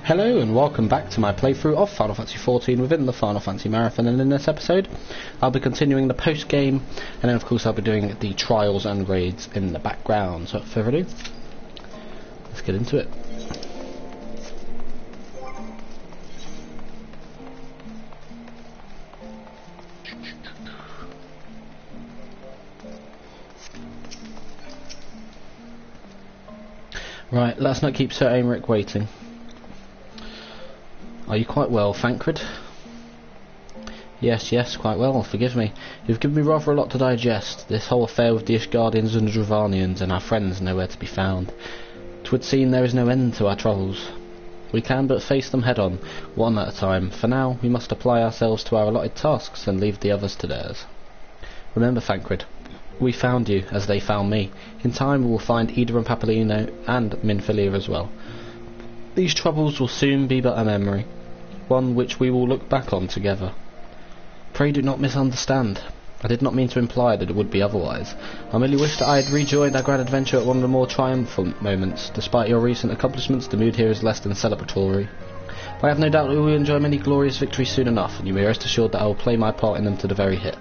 Hello and welcome back to my playthrough of Final Fantasy XIV within the Final Fantasy Marathon, and in this episode I'll be continuing the post-game, and then of course I'll be doing the trials and raids in the background. So without further ado, let's get into it. Right, let's not keep Sir Aymeric waiting. Are you quite well, Thancred? Yes, quite well, forgive me. You've given me rather a lot to digest. This whole affair with the Ishgardians and the Dravanians and our friends nowhere to be found. 'Twould seem there is no end to our troubles. We can but face them head on, one at a time. For now, we must apply ourselves to our allotted tasks and leave the others to theirs. Remember, Thancred, we found you as they found me. In time we will find Ida and Papalino and Minfilia as well. These troubles will soon be but a memory, one which we will look back on together. Pray do not misunderstand. I did not mean to imply that it would be otherwise. I merely wished that I had rejoined our grand adventure at one of the more triumphant moments. Despite your recent accomplishments, the mood here is less than celebratory. But I have no doubt that we will enjoy many glorious victories soon enough, and you may rest assured that I will play my part in them to the very hit.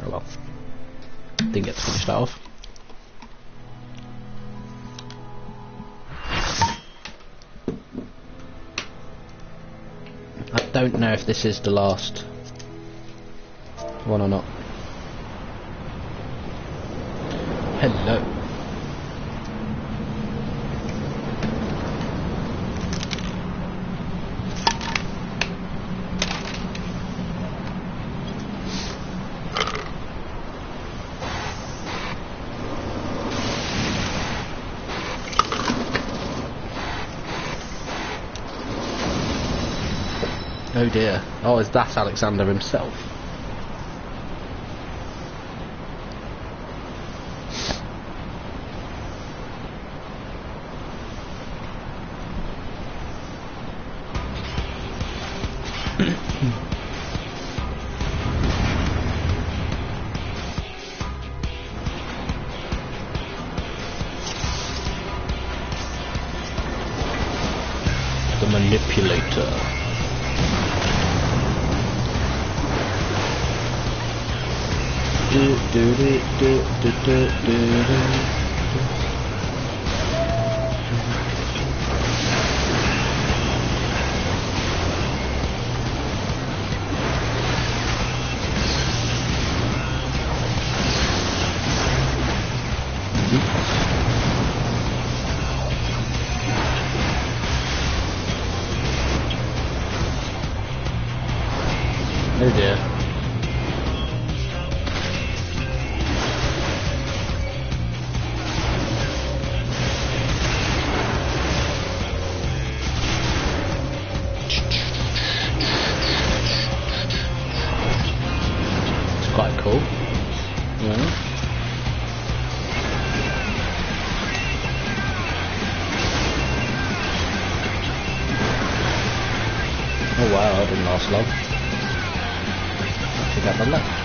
Oh well. Didn't get to finish that off. I don't know if this is the last one or not. Hello. Oh dear. Oh, is that Alexander himself? The manipulator. Oh dear. Quite cool. Yeah. Oh wow, that didn't last long. I think I've done that.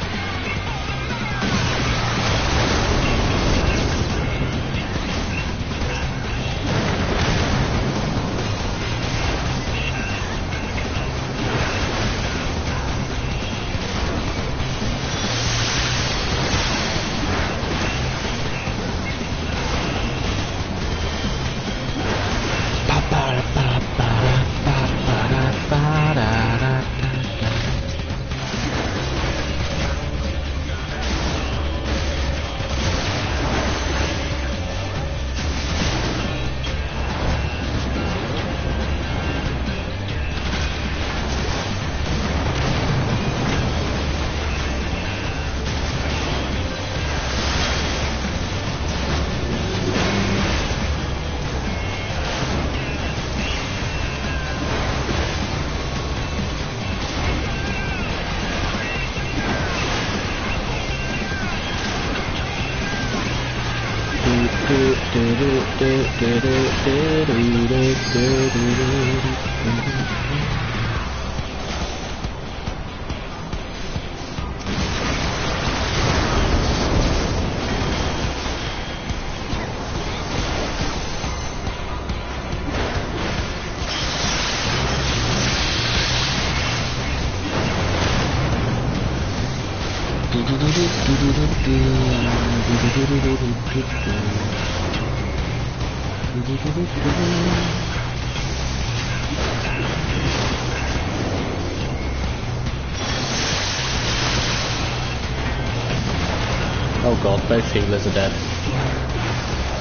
Oh god, both healers are dead.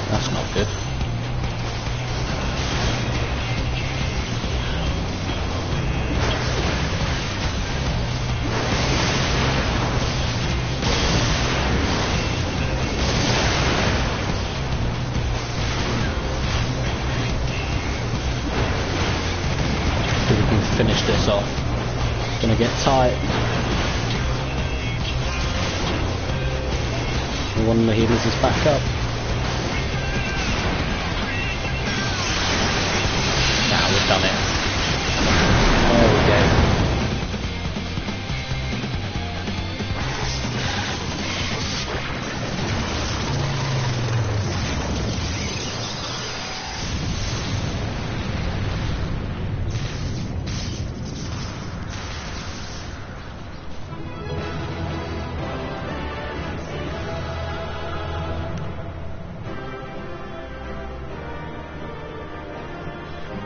That's not good. We can finish this off. It's gonna get tight. One of the healers is back up. Now we've done it. There we go.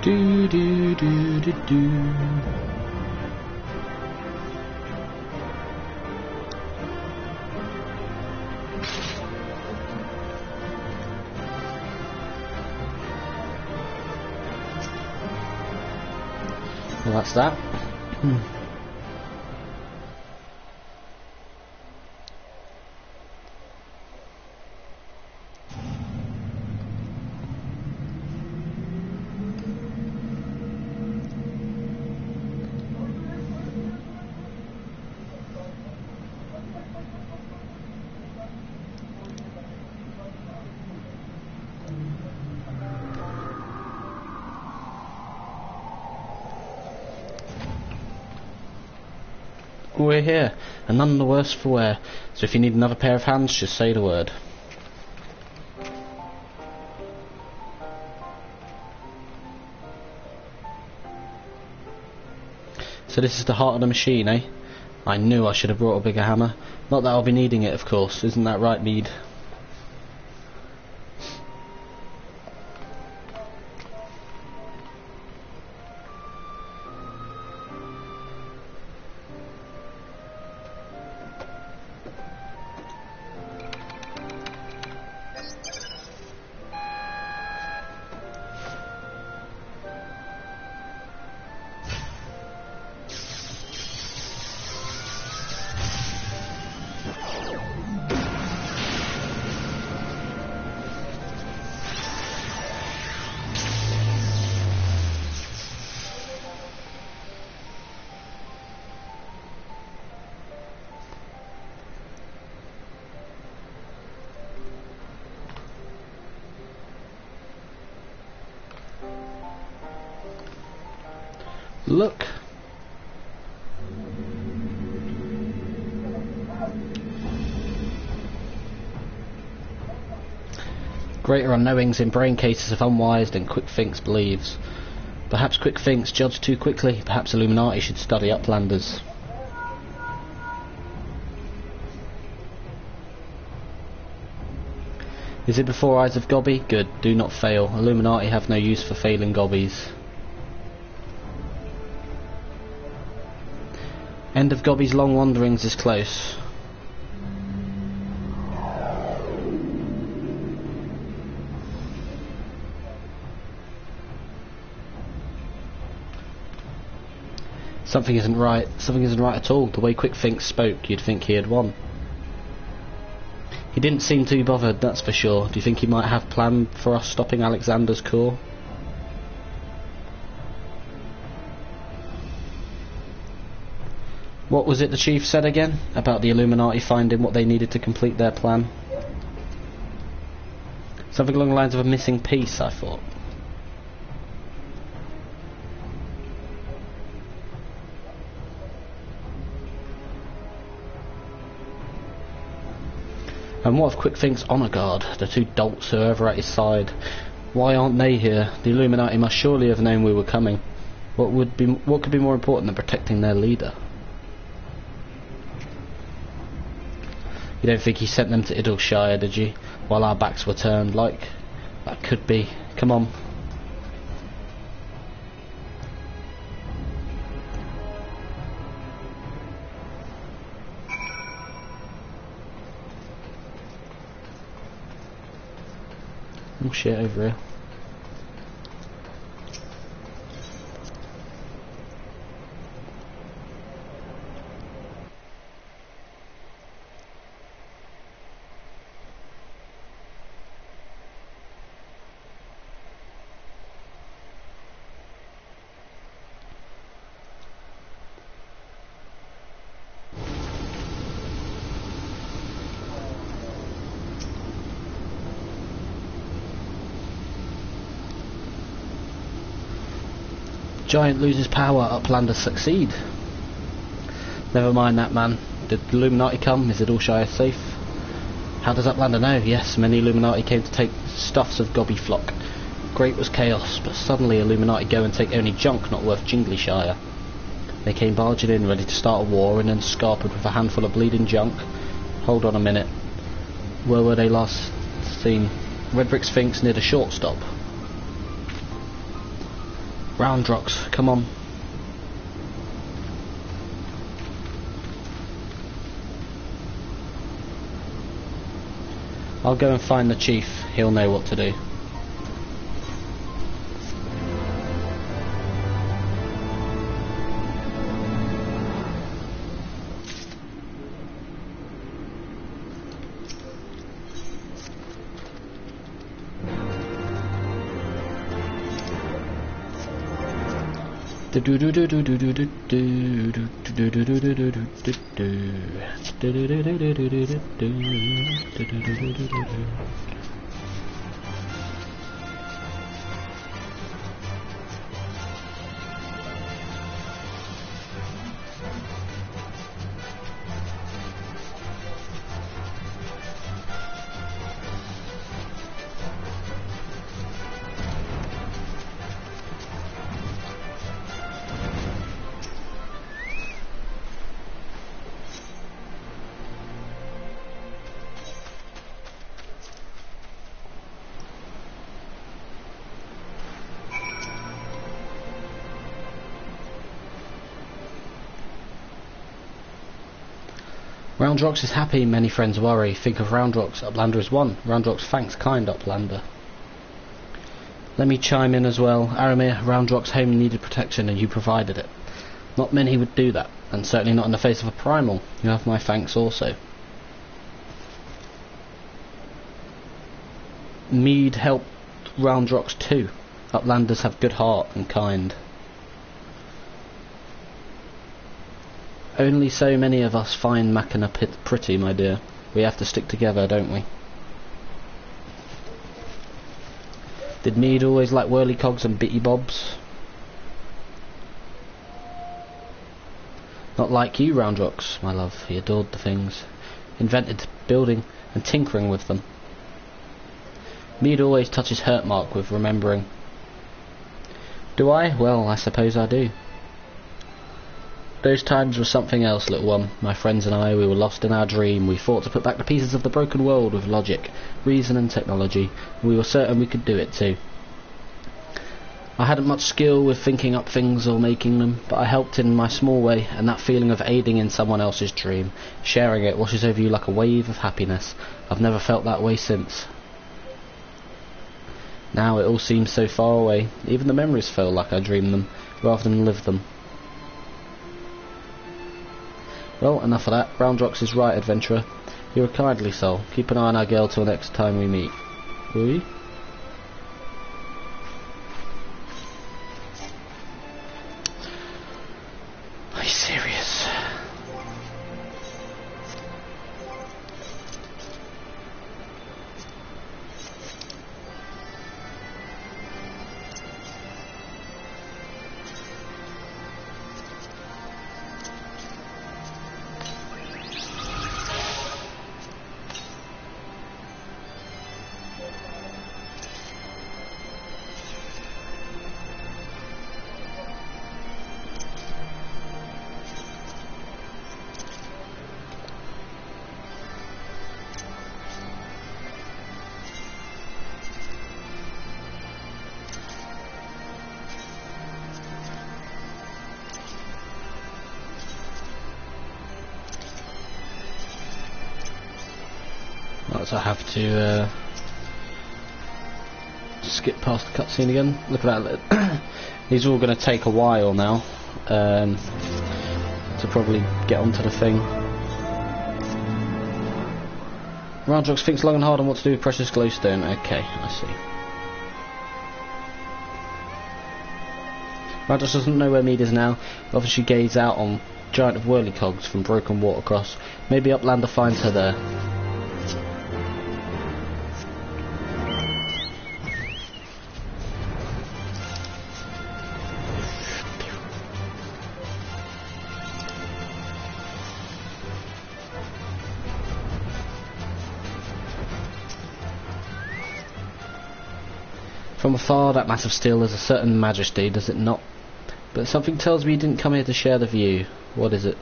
Do do do do do. Well, that's that. We're here, and none the worse for wear, so if you need another pair of hands, just say the word. So this is the heart of the machine, eh? I knew I should have brought a bigger hammer. Not that I'll be needing it, of course, isn't that right, Mead? Look. Greater unknowings in brain cases of unwise than Quick Thinks believes. Perhaps Quick Thinks judged too quickly. Perhaps Illuminati should study Uplanders. Is it before eyes of Gobby? Good, do not fail. Illuminati have no use for failing Gobbies. End of Gobby's long wanderings is close. Something isn't right. Something isn't right at all. The way Quick Thinks spoke, you'd think he had won. He didn't seem too bothered, that's for sure. Do you think he might have planned for us stopping Alexander's core? What was it the chief said again? About the Illuminati finding what they needed to complete their plan? Something along the lines of a missing piece, I thought. And what of Quick Think's honour guard, the two dolts who are ever at his side? Why aren't they here? The Illuminati must surely have known we were coming. What could be more important than protecting their leader? You don't think he sent them to Idleshire, did you? While our backs were turned, like... That could be. Come on. Oh shit, over here. Giant loses power, Uplanders succeed. Never mind that, man. Did the Illuminati come? Is Idleshire safe? How does Uplander know? Yes, many Illuminati came to take stuffs of Gobbyflock. Great was chaos, but suddenly Illuminati go and take only junk not worth Jingleyshire. They came barging in, ready to start a war, and then scarpered with a handful of bleeding junk. Hold on a minute. Where were they last seen? Redbrick Sphinx near the short stop. Roundrocks, come on. I'll go and find the chief. He'll know what to do. Roundrocks is happy, many friends worry. Think of Roundrocks, Uplander is one. Roundrocks thanks kind Uplander. Let me chime in as well. Aramir, Roundrocks home needed protection and you provided it. Not many would do that, and certainly not in the face of a primal. You have my thanks also. Mead helped Roundrocks too. Uplanders have good heart and kind. Only so many of us find Mackinac pretty, my dear. We have to stick together, don't we? Did Mead always like whirlycogs and bitty bobs? Not like you, Roundrocks, my love. He adored the things. Invented building and tinkering with them. Mead always touches hurt mark with remembering. Do I? Well, I suppose I do. Those times were something else, little one. My friends and I, we were lost in our dream. We fought to put back the pieces of the broken world with logic, reason and technology. And we were certain we could do it too. I hadn't much skill with thinking up things or making them, but I helped in my small way, and that feeling of aiding in someone else's dream, sharing it, washes over you like a wave of happiness. I've never felt that way since. Now it all seems so far away. Even the memories feel like I dreamed them, rather than lived them. Well, enough of that. Roundrocks is right, adventurer. You're a kindly soul. Keep an eye on our girl till next time we meet. Will you? Are you serious? Perhaps I have to skip past the cutscene again. Look at that. These are all going to take a while now to probably get onto the thing. Roundrox thinks long and hard on what to do with precious glowstone. Okay, I see. Roundrox doesn't know where Mead is now. Obviously gaze out on giant of whirlycogs from Broken Watercross. Maybe Uplander finds her there. From afar, that mass of steel has a certain majesty, does it not? But something tells me you didn't come here to share the view. What is it?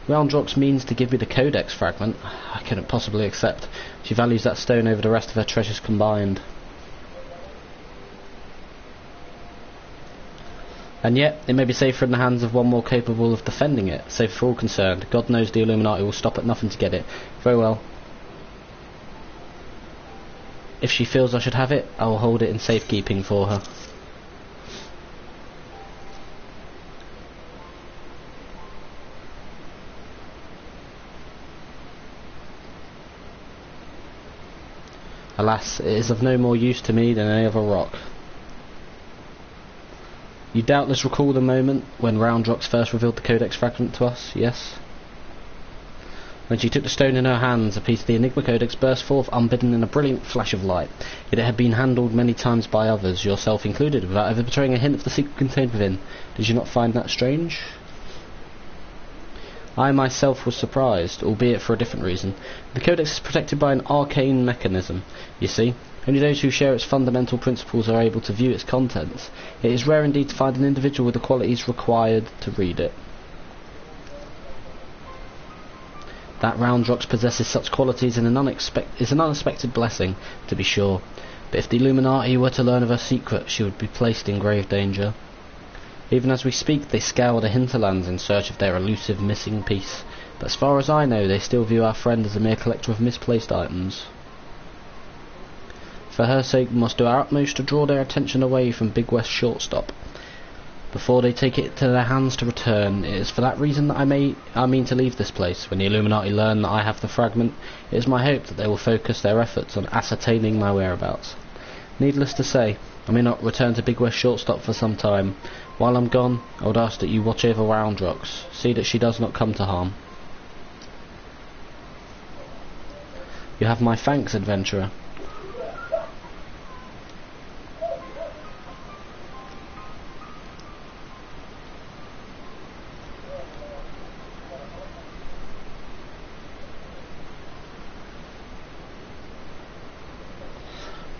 Roundrox means to give me the Codex fragment. I couldn't possibly accept. She values that stone over the rest of her treasures combined. And yet, it may be safer in the hands of one more capable of defending it. Safer for all concerned. God knows the Illuminati will stop at nothing to get it. Very well. If she feels I should have it, I will hold it in safekeeping for her. Alas, it is of no more use to me than any other rock. You doubtless recall the moment when Roundrox first revealed the Codex fragment to us, yes? When she took the stone in her hands, a piece of the Enigma Codex burst forth unbidden in a brilliant flash of light. Yet it had been handled many times by others, yourself included, without ever betraying a hint of the secret contained within. Did you not find that strange? I myself was surprised, albeit for a different reason. The Codex is protected by an arcane mechanism, you see. Only those who share its fundamental principles are able to view its contents. It is rare indeed to find an individual with the qualities required to read it. That Roundrox possesses such qualities is an unexpected blessing, to be sure. But if the Illuminati were to learn of her secret, she would be placed in grave danger. Even as we speak, they scour the hinterlands in search of their elusive missing piece. But as far as I know, they still view our friend as a mere collector of misplaced items. For her sake, we must do our utmost to draw their attention away from Big West Shortstop. Before they take it to their hands to return, it is for that reason that I mean to leave this place. When the Illuminati learn that I have the fragment, it is my hope that they will focus their efforts on ascertaining my whereabouts. Needless to say, I may not return to Big West Shortstop for some time. While I'm gone, I would ask that you watch over Roundrox. See that she does not come to harm. You have my thanks, adventurer.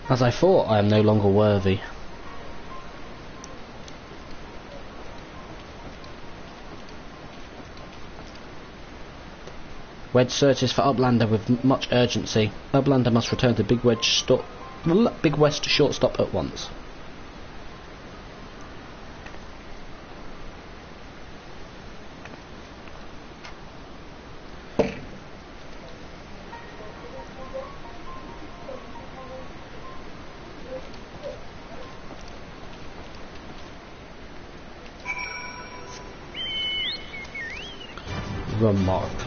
As I thought, I am no longer worthy. Wedge searches for Uplander with much urgency. Uplander must return to Big West Shortstop at once. Remarkable.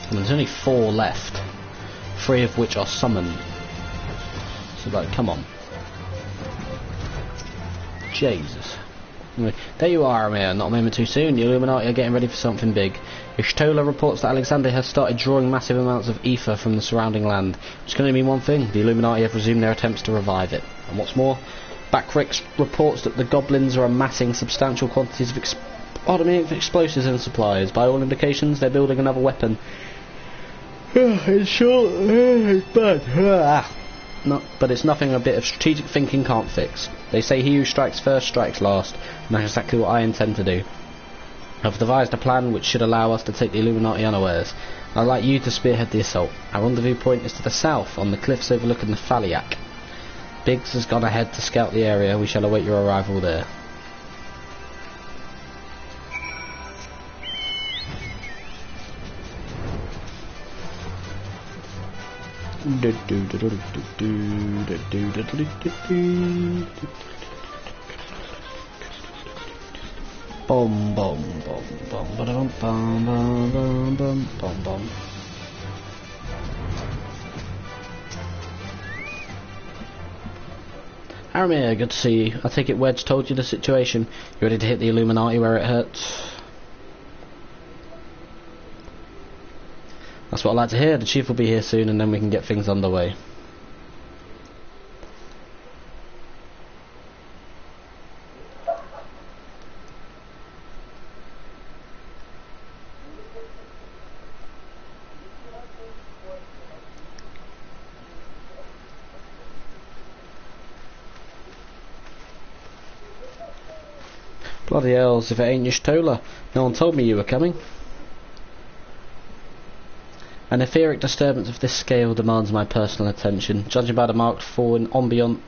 And there's only 4 left, 3 of which are summoned. So like, come on. Jesus. Anyway, there you are, Amir. Not a moment too soon. The Illuminati are getting ready for something big. Ishtola reports that Alexander has started drawing massive amounts of ether from the surrounding land. It's going to mean one thing: the Illuminati have resumed their attempts to revive it. And what's more, Backrix reports that the goblins are amassing substantial quantities of explosives and supplies. By all indications, they're building another weapon. It's short, it's bad. No, but it's nothing a bit of strategic thinking can't fix. They say he who strikes first strikes last, and that's exactly what I intend to do. I've devised a plan which should allow us to take the Illuminati unawares. I'd like you to spearhead the assault. Our rendezvous point is to the south, on the cliffs overlooking the Faliak. Biggs has gone ahead to scout the area. We shall await your arrival there. Bom bom bom bom bom bom bom bom bom bom. Aramir, good to see you. I take it Wedge told you the situation. You ready to hit the Illuminati where it hurts? That's what I like to hear. The chief will be here soon and then we can get things underway. Bloody hells, if it ain't Y'shtola. No one told me you were coming. An etheric disturbance of this scale demands my personal attention. Judging by the marked fall in ambient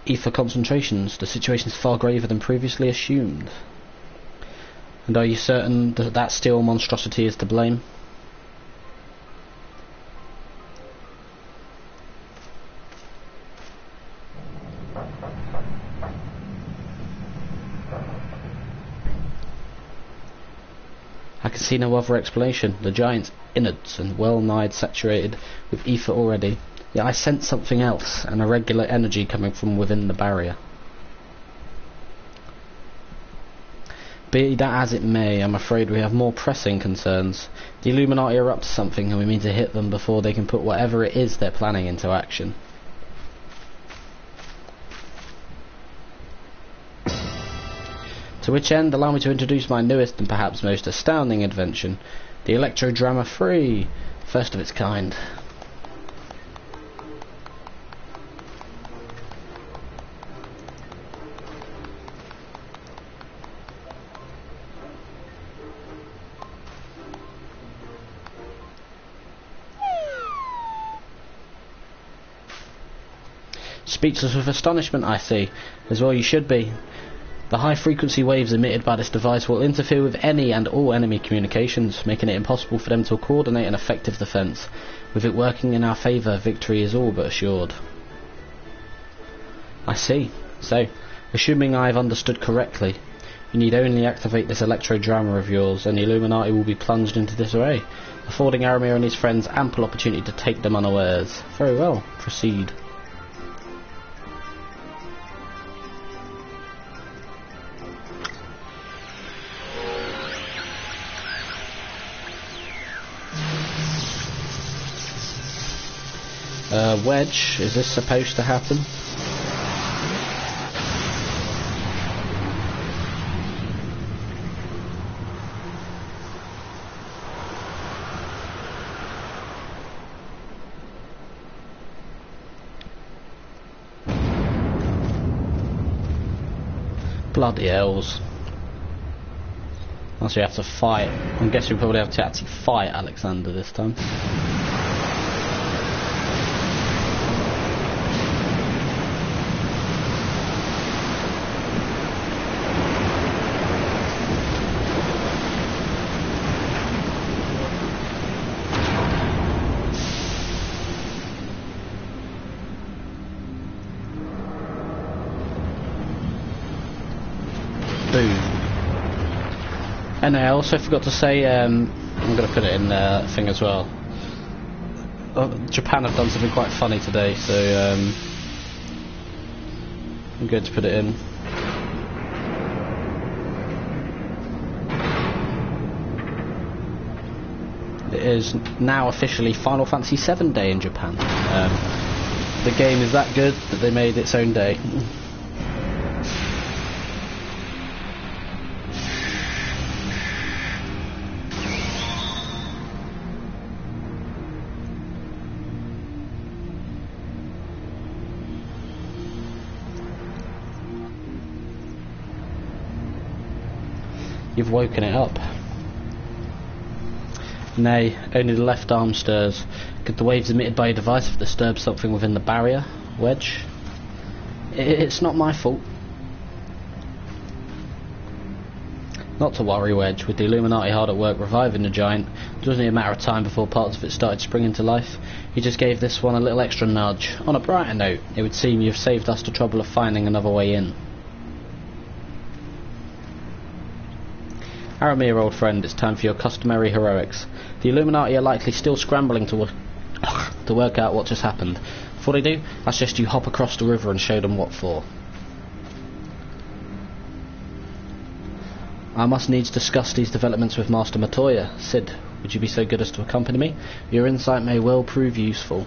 ether concentrations, the situation is far graver than previously assumed. And are you certain that that steel monstrosity is to blame? I can see no other explanation. The giant's innards and well-nigh saturated with ether already. Yet I sense something else, an irregular energy coming from within the barrier. Be that as it may, I'm afraid we have more pressing concerns. The Illuminati are up to something and we mean to hit them before they can put whatever it is they're planning into action. To which end, allow me to introduce my newest and perhaps most astounding invention, the Electro-Drama 3, first of its kind. Speechless with astonishment, I see. As well you should be. The high-frequency waves emitted by this device will interfere with any and all enemy communications, making it impossible for them to coordinate an effective defence. With it working in our favour, victory is all but assured. I see. So, assuming I have understood correctly, you need only activate this electro-drama of yours, and the Illuminati will be plunged into disarray, affording Aramir and his friends ample opportunity to take them unawares. Very well, proceed. Wedge, is this supposed to happen? Bloody hells. Unless we have to fight. I'm guessing we probably have to actually fight Alexander this time. And I also forgot to say, I'm going to put it in the thing as well. Japan have done something quite funny today, so I'm going to put it in. It is now officially Final Fantasy VII Day in Japan. The game is that good that they made its own day. You've woken it up. Nay, only the left arm stirs. Could the waves emitted by your device have disturbed something within the barrier, Wedge? It's not my fault. Not to worry, Wedge. With the Illuminati hard at work reviving the giant, it wasn't a matter of time before parts of it started springing to life. You just gave this one a little extra nudge. On a brighter note, it would seem you've saved us the trouble of finding another way in. Aramir, old friend, it's time for your customary heroics. The Illuminati are likely still scrambling to work out what just happened. Before they do, I suggest you hop across the river and show them what for. I must needs discuss these developments with Master Matoya. Sid, would you be so good as to accompany me? Your insight may well prove useful.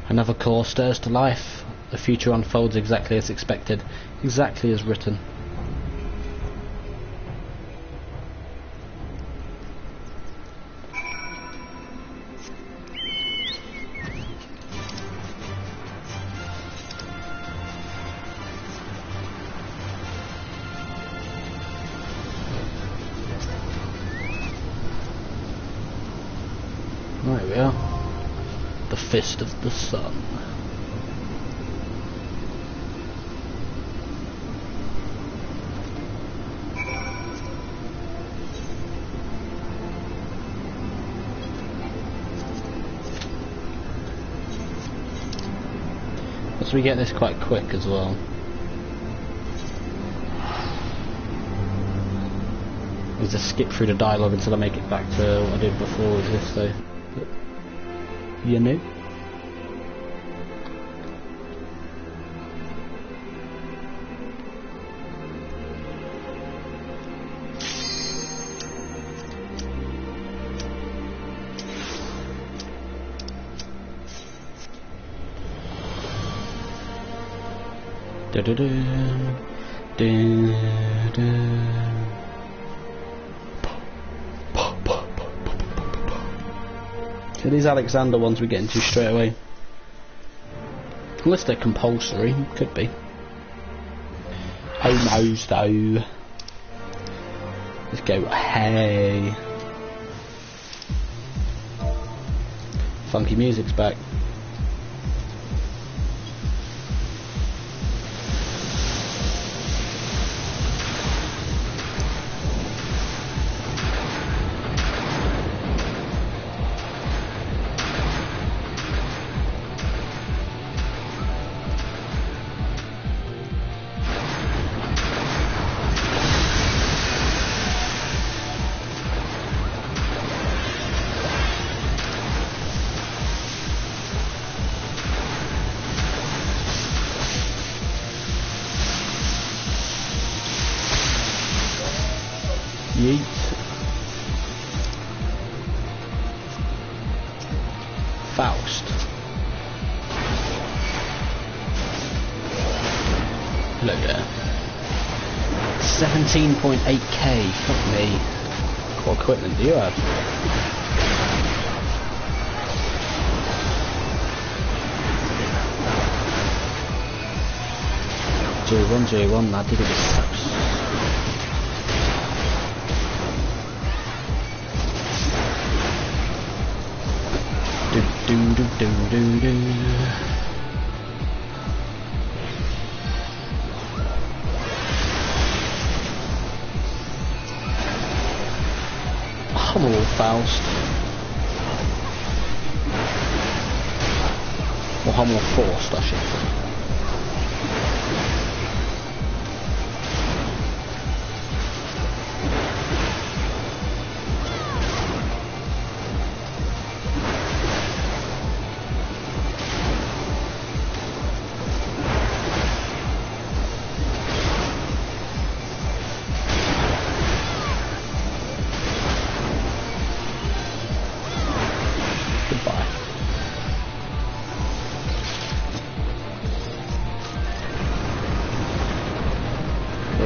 Another core stirs to life. The future unfolds exactly as expected, exactly as written. There we are. The Fist of the Sun. So we get this quite quick as well. I'll just skip through the dialogue until I make it back to what I did before with this though. But, you know. Da da da da da. So these Alexander ones we get into straight away. Unless they're compulsory, could be. Who knows though? Let's go, hey. Funky music's back. Yeet. Faust. Hello there. 17.8k. Fuck me. What equipment do you have? J1, I did it with Faust. Do do do do do. Hummel Faust. Or Hummel Forced, I should say.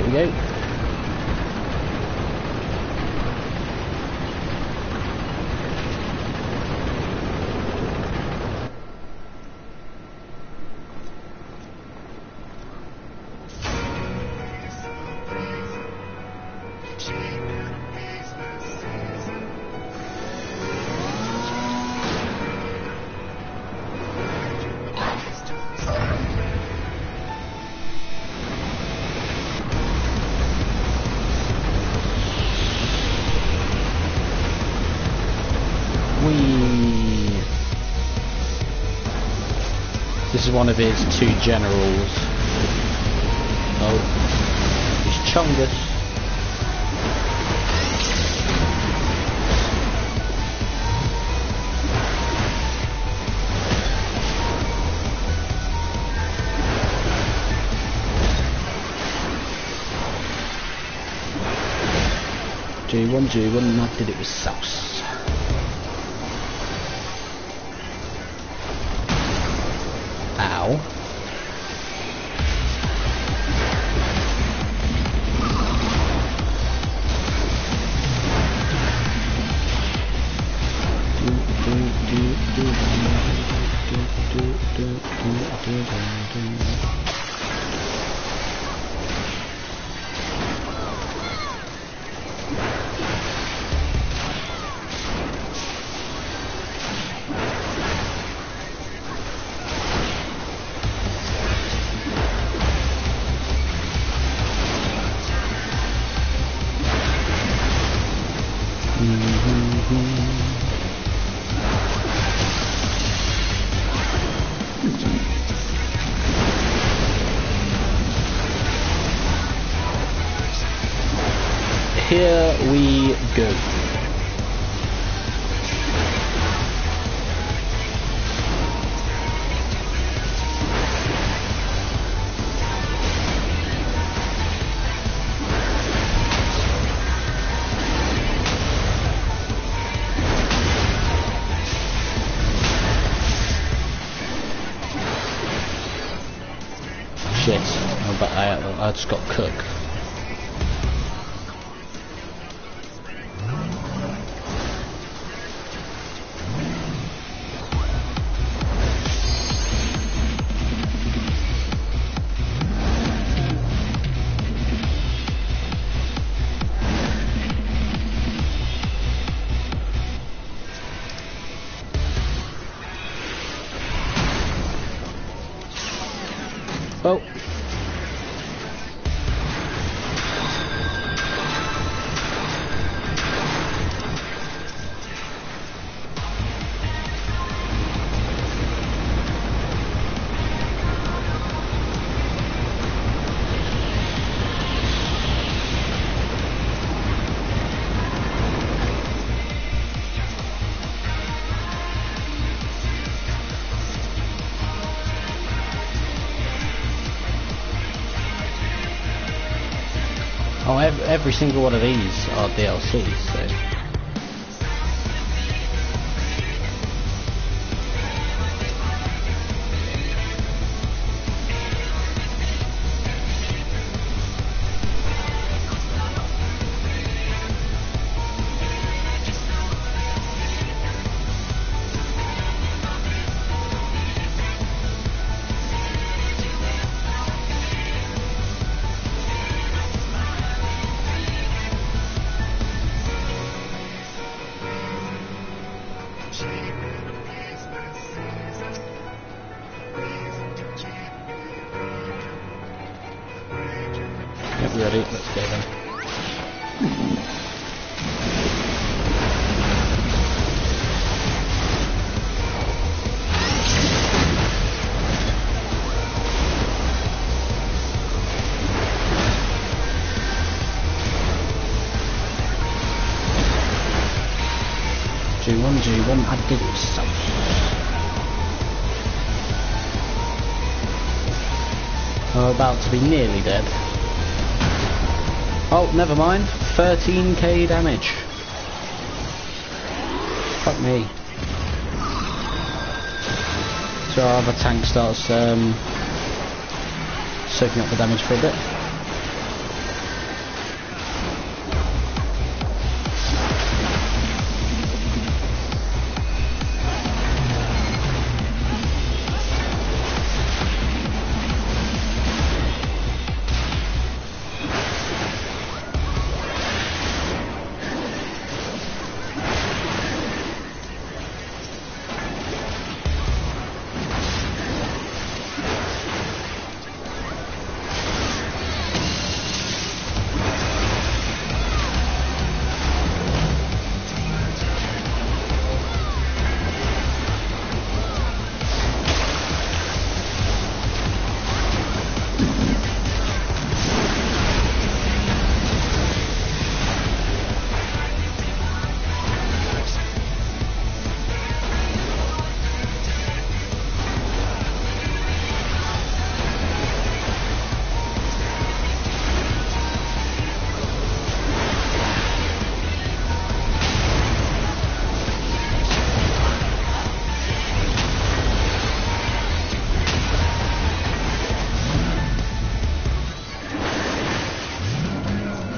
we go. This is one of his two generals. Oh, he's Chungus. G1, I did it with sauce. Ow. Here we go. Shit, but I just got cooked. Oh. Oh, every single one of these are DLCs, so... Yep, ready, let's go then. G1, I did it so. I'm about to be nearly dead. Oh, never mind. 13k damage. Fuck me. So our other tank starts soaking up the damage for a bit.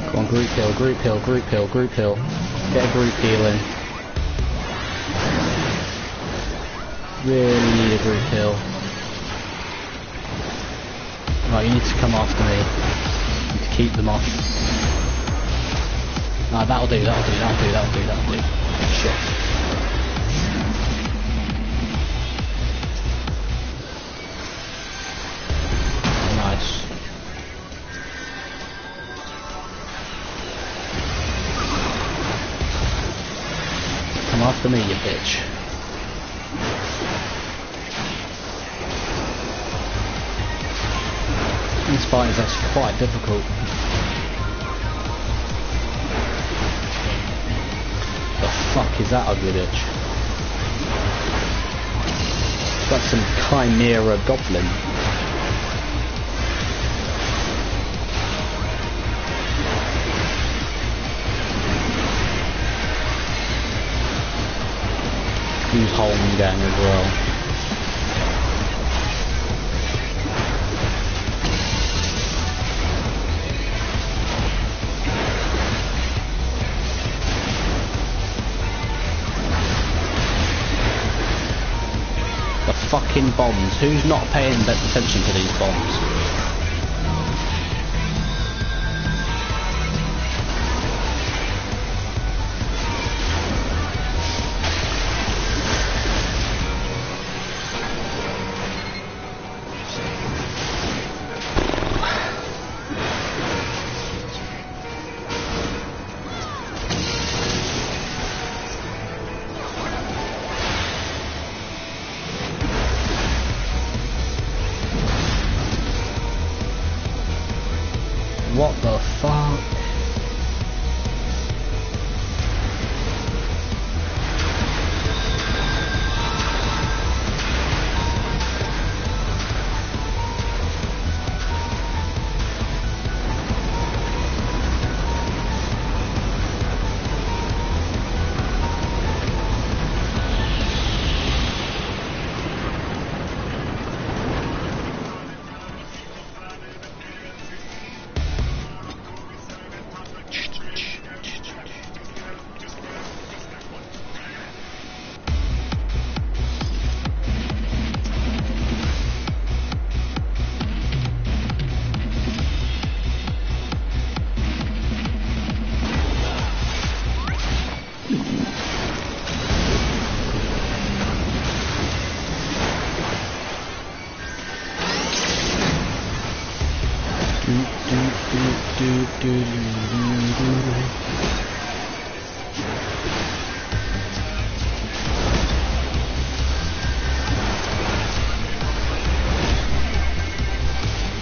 Come on, group heal, group heal, group heal, group heal. Get a group heal in. Really need a group heal. Right, you need to come after me. You need to keep them off. No, that'll do, that'll do, that'll do, that'll do, that'll do. Shit. Nice. Come after me, you bitch. This fight is actually quite difficult. The fuck is that ugly bitch? It's like some chimera goblin. Use Holmgang as well. The fucking bombs. Who's not paying attention to these bombs? What the fuck?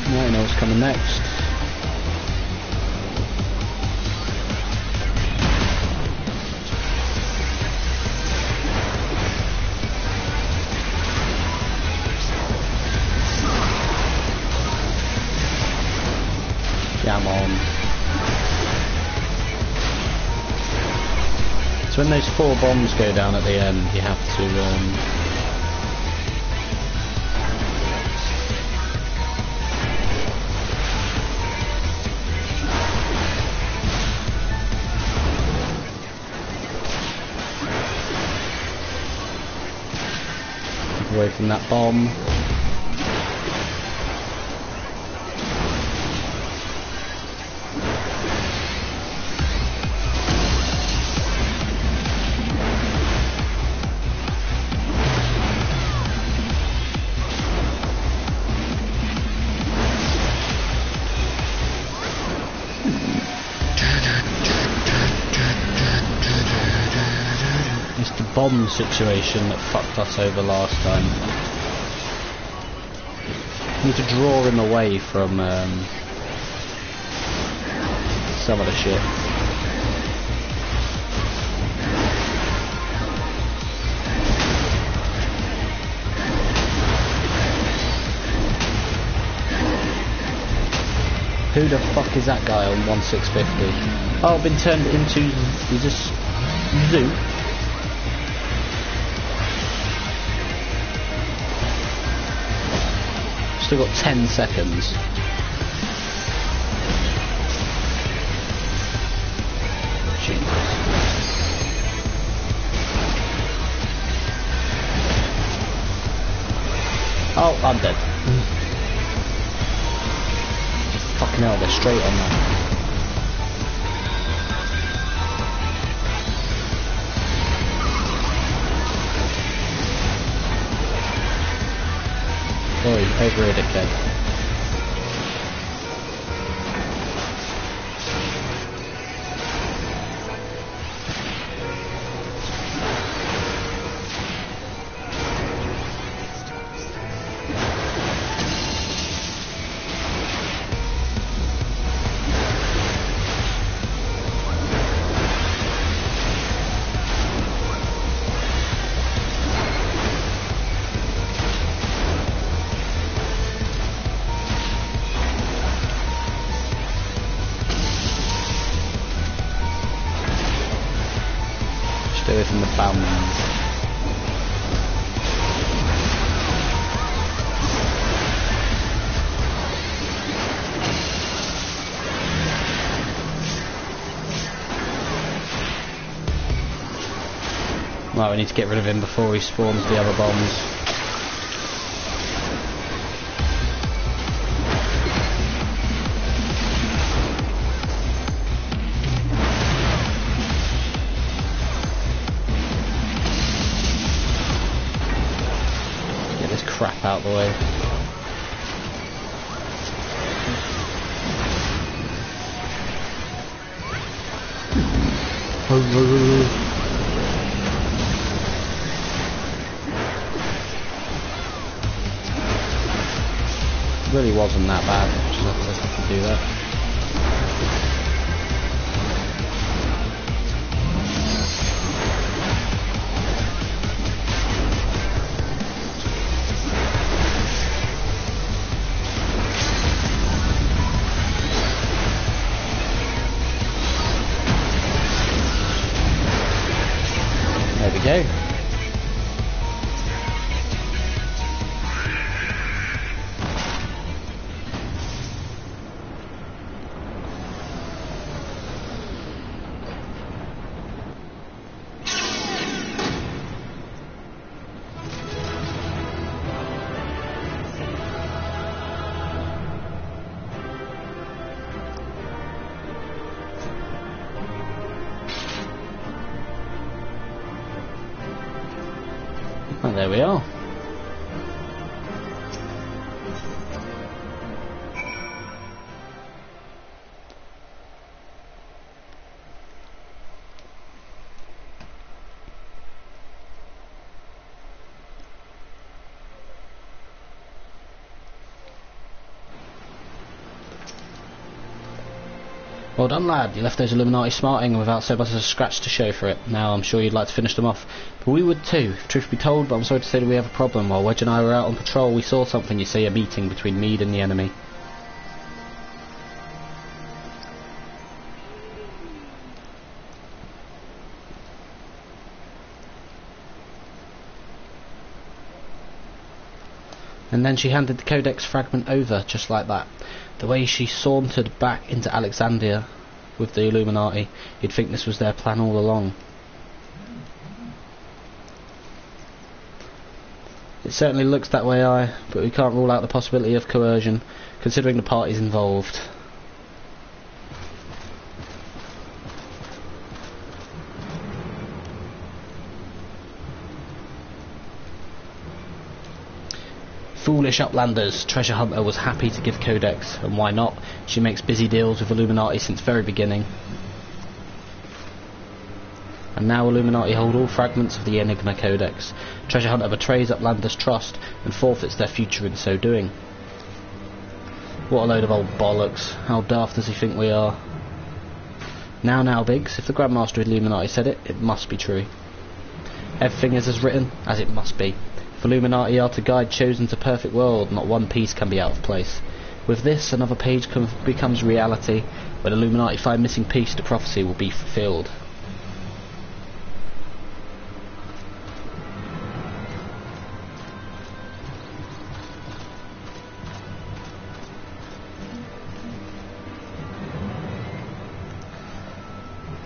I know what's coming next. Come on. So when those 4 bombs go down at the end, you have to away from that bomb. It's the bomb situation that fucked us over last time. We need to draw him away from some of the shit. Who the fuck is that guy on 1650? Oh, been turned into... is this... zoo? Still got 10 seconds. straight on that. Oi, over here, dickhead. Stay away from the bounds. Right, we need to get rid of him before he spawns the other bombs. Get this crap out of the way. Really wasn't that bad, just have to do that. There we go. And there we are. Well done, lad. You left those Illuminati smarting without so much as a scratch to show for it. Now I'm sure you'd like to finish them off. But we would too, truth be told, but I'm sorry to say that we have a problem. While Wedge and I were out on patrol, we saw something, you see, a meeting between Meade and the enemy. And then she handed the codex fragment over, just like that. The way she sauntered back into Alexandria with the Illuminati, you'd think this was their plan all along. It certainly looks that way, but we can't rule out the possibility of coercion, considering the parties involved. Foolish uplanders. Treasure Hunter was happy to give Codex, and why not? She makes busy deals with Illuminati since very beginning. And now Illuminati hold all fragments of the Enigma Codex. Treasure Hunter betrays Uplanders' trust and forfeits their future in so doing. What a load of old bollocks. How daft does he think we are? Now, Biggs, if the Grandmaster of Illuminati said it, it must be true. Everything is as written, as it must be. If Illuminati are to guide chosen to perfect world, not one piece can be out of place. With this, another page becomes reality. When Illuminati find missing piece, the prophecy will be fulfilled.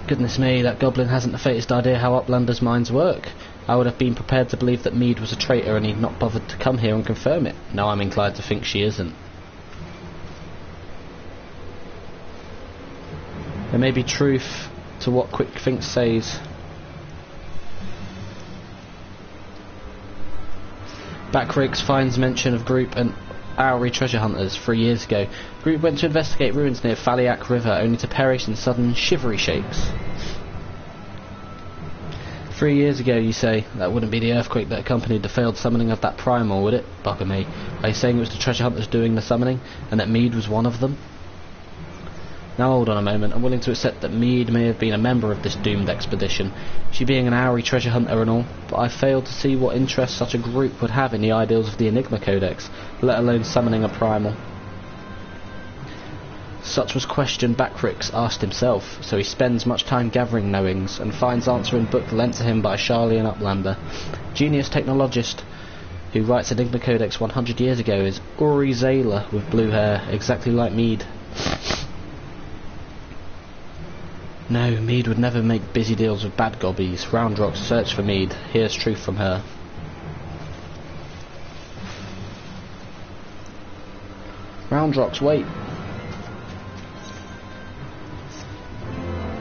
Goodness me, that goblin hasn't the faintest idea how Uplanders' minds work. I would have been prepared to believe that Meade was a traitor and he'd not bothered to come here and confirm it. Now I'm inclined to think she isn't. There may be truth to what Quick Think says. Backrix finds mention of group and Auri treasure hunters 3 years ago. Group went to investigate ruins near Faliak River, only to perish in sudden shivery shakes. 3 years ago, you say? That wouldn't be the earthquake that accompanied the failed summoning of that primal, would it? Bugger me. Are you saying it was the treasure hunters doing the summoning, and that Mead was one of them? Now hold on a moment. I'm willing to accept that Mead may have been a member of this doomed expedition, she being an Auri treasure hunter and all, but I failed to see what interest such a group would have in the ideals of the Enigma Codex, let alone summoning a primal. Such was question Backrix asked himself, so he spends much time gathering knowings, and finds answer in book lent to him by Charlian Uplander. Genius technologist who writes Enigma Codex 100 years ago is Uri Zayla with blue hair, exactly like Mead. No, Mead would never make busy deals with bad gobbies. Roundrock's search for Mead. Here's truth from her. Roundrock's wait.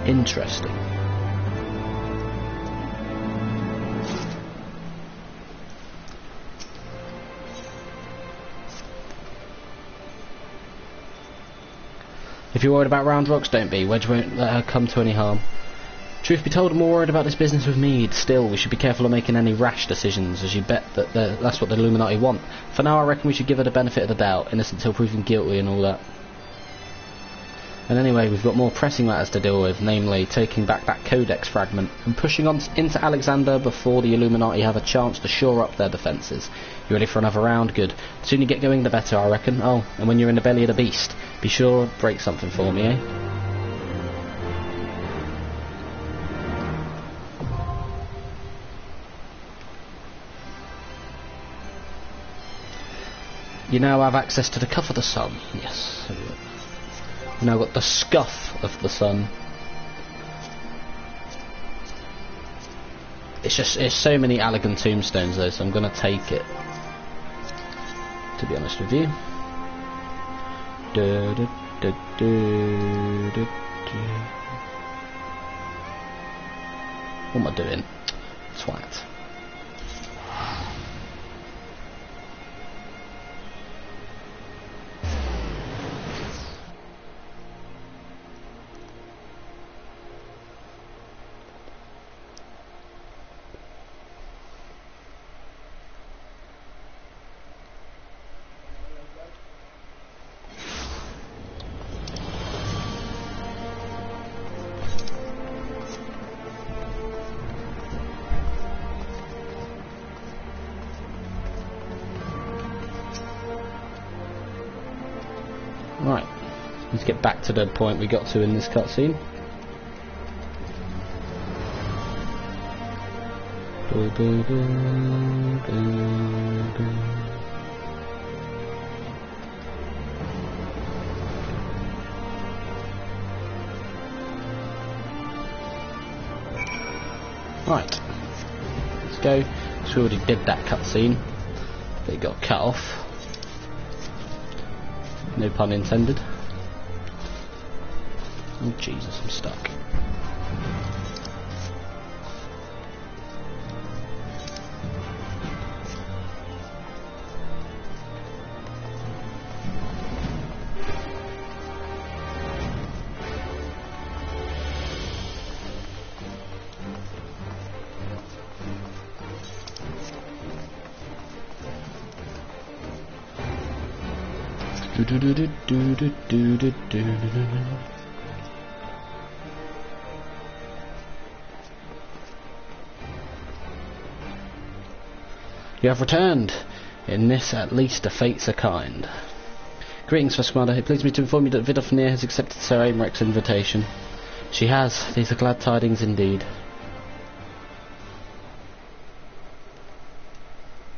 Interesting. If you're worried about Roundrocks, don't be. Wedge won't let her come to any harm. Truth be told, I'm more worried about this business with Mead. Still, we should be careful of making any rash decisions, as you bet that that's what the Illuminati want. For now, I reckon we should give her the benefit of the doubt, innocent till proven guilty and all that. And anyway, we've got more pressing matters to deal with, namely taking back that Codex fragment and pushing on into Alexander before the Illuminati have a chance to shore up their defences. You ready for another round? Good. The sooner you get going, the better, I reckon. Oh, and when you're in the belly of the beast, be sure to break something for me, eh? You now have access to the cuff of the sun. Yes. You've now got the scuff of the sun. It's so many Allegan tombstones though, so I'm gonna take it. To be honest with you. What am I doing? Twat. Right, let's get back to the point we got to in this cutscene. Right, let's go. So we already did that cutscene, but it got cut off. No pun intended. Oh Jesus, I'm stuck. You have returned. In this, at least, the fates are kind. Greetings, First Commander. It pleases me to inform you that Vidofnir has accepted Sir Aimrek's invitation. She has. These are glad tidings indeed.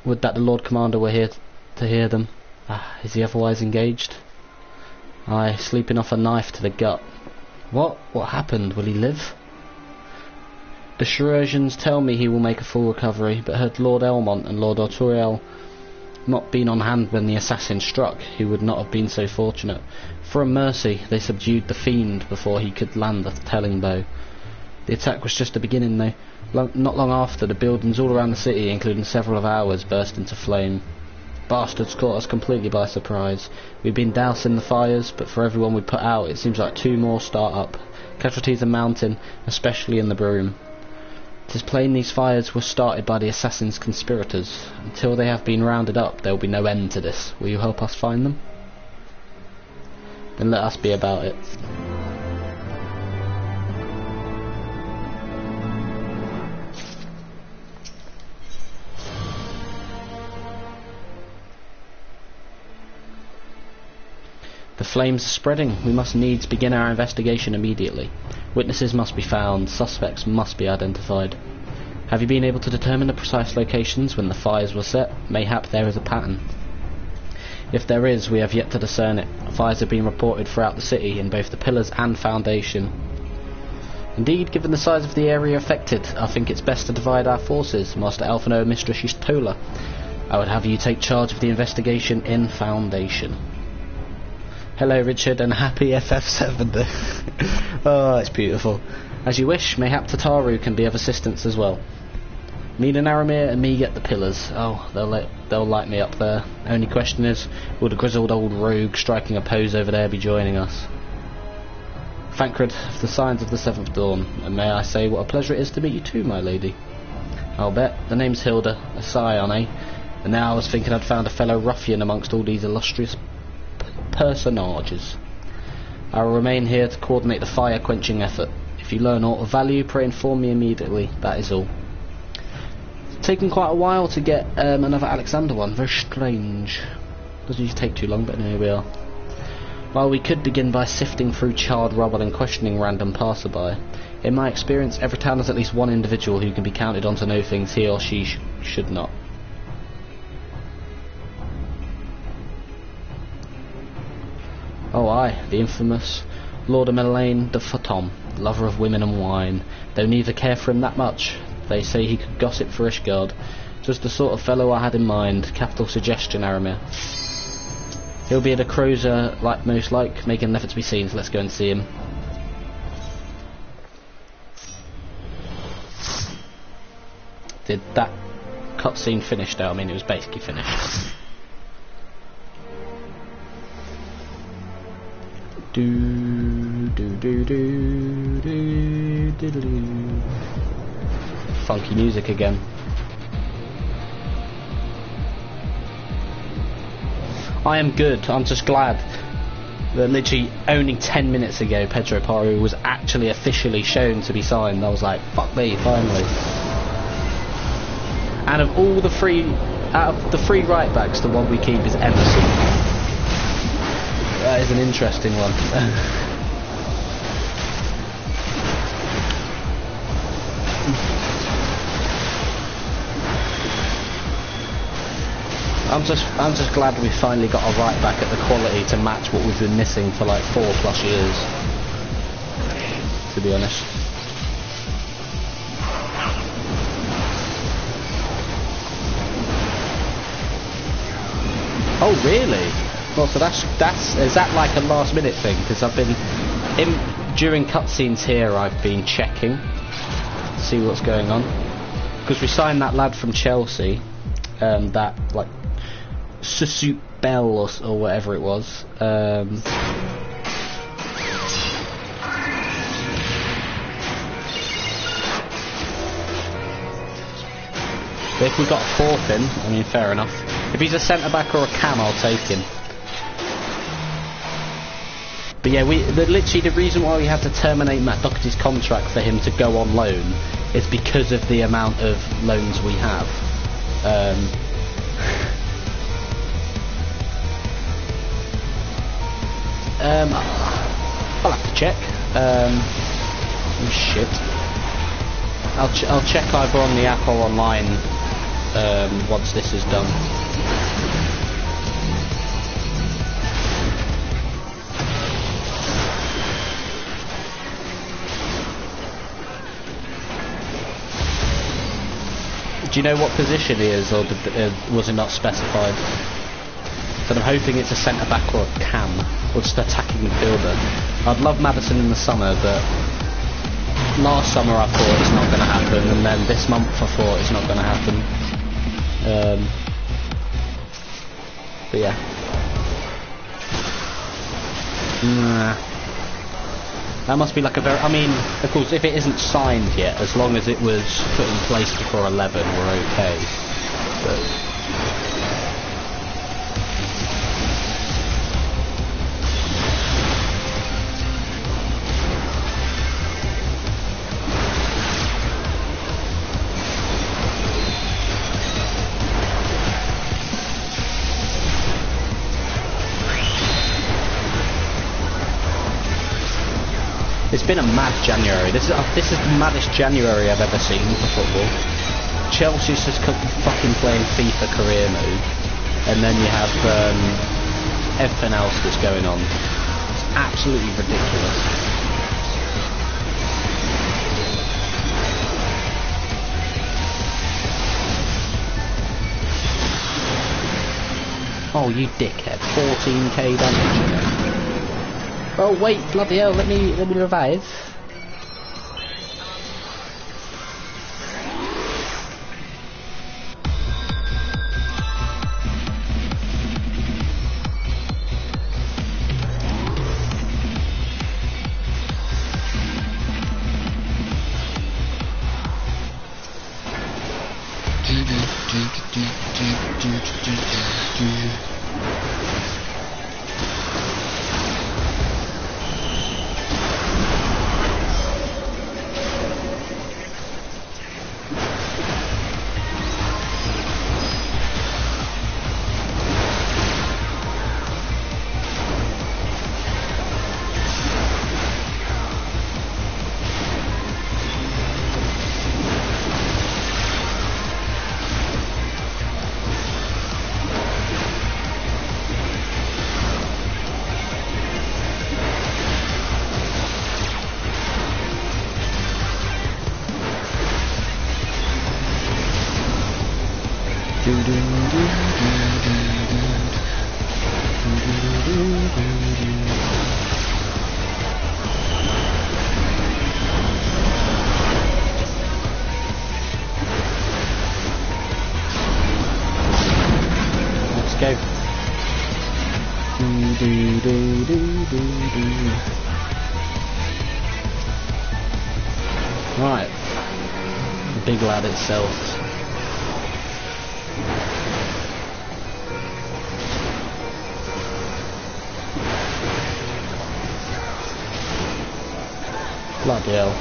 Would that the Lord Commander were here to hear them. Is he otherwise engaged? Aye, sleeping off a knife to the gut. What? What happened? Will he live? The chirurgeons tell me he will make a full recovery, but heard Lord Elmont and Lord Arturiel not been on hand when the assassin struck, he would not have been so fortunate. For a mercy, they subdued the fiend before he could land the telling blow. The attack was just the beginning, though. Not long after, the buildings all around the city, including several of ours, burst into flame. Bastards caught us completely by surprise. We'd been dousing the fires, but for everyone we put out, it seems like 2 more start up. Casualties are mounting, especially in the Broom. It is plain these fires were started by the assassin's conspirators. Until they have been rounded up, there will be no end to this. Will you help us find them? Then let us be about it. The flames are spreading. We must needs begin our investigation immediately. Witnesses must be found. Suspects must be identified. Have you been able to determine the precise locations when the fires were set? Mayhap there is a pattern. If there is, we have yet to discern it. Fires have been reported throughout the city, in both the pillars and foundation. Indeed, given the size of the area affected, I think it's best to divide our forces. Master Alphino and Mistress Yistola, I would have you take charge of the investigation in foundation. Hello Richard, and happy FF7 Day. Oh, it's beautiful. As you wish, mayhap Tataru can be of assistance as well. Need an Aramir and me get the pillars. Oh, they'll light me up there. Only question is, will the grizzled old rogue striking a pose over there be joining us? Thancred, the signs of the 7th dawn, and may I say what a pleasure it is to meet you too, my lady. I'll bet. The name's Hilda, a scion, eh? And now I was thinking I'd found a fellow ruffian amongst all these illustrious personages. I will remain here to coordinate the fire-quenching effort. If you learn aught of value, pray inform me immediately. That is all. It's taken quite a while to get another Alexander one. Very strange. Doesn't usually take too long, but here we are. Well, we could begin by sifting through charred rubble and questioning random passerby. In my experience, every town has at least one individual who can be counted on to know things he or she should not. Oh aye, the infamous Lord of Melane de Photon, lover of women and wine. Though neither care for him that much, they say he could gossip for Ishgard. Just the sort of fellow I had in mind. Capital suggestion, Aramir. He'll be at a cruiser, most like, making an effort to be seen, so let's go and see him. Did that cutscene finish though? I mean, it was basically finished. Funky music again. I am good. I'm just glad that literally only 10 minutes ago Pedro Paru was actually officially shown to be signed. I was like, fuck me, finally. And of all the out of the 3 right backs, the one we keep is Emerson. That is an interesting one. I'm just glad we finally got a right back at the quality to match what we've been missing for like 4+ years. To be honest. Oh really? Well, so is that like a last minute thing? Because I've been during cutscenes here. I've been checking to see what's going on. Because we signed that lad from Chelsea, that like Susut Bell or whatever it was. But if we got a 4th in, I mean, fair enough. If he's a centre back or a cam, I'll take him. But yeah, literally the reason why we had to terminate Matt Doherty's contract for him to go on loan is because of the amount of loans we have. I'll have to check. Oh shit. I'll check either on the app or online once this is done. Do you know what position he is, or was it not specified? So I'm hoping it's a centre-back or a cam, or just attacking midfielder. I'd love Maddison in the summer, but last summer I thought it's not going to happen, and then this month I thought it's not going to happen. But yeah. Nah. That must be like a very... I mean, of course, if it isn't signed yet, as long as it was put in place before 11, we're okay. But... It's been a mad January. This is the maddest January I've ever seen for football. Chelsea's just fucking playing FIFA career mode, and then you have everything else that's going on. It's absolutely ridiculous. Oh, you dickhead! 14k damage. Oh wait, bloody hell, let me revive. Let's go. Right, the big lad itself. Bloody hell.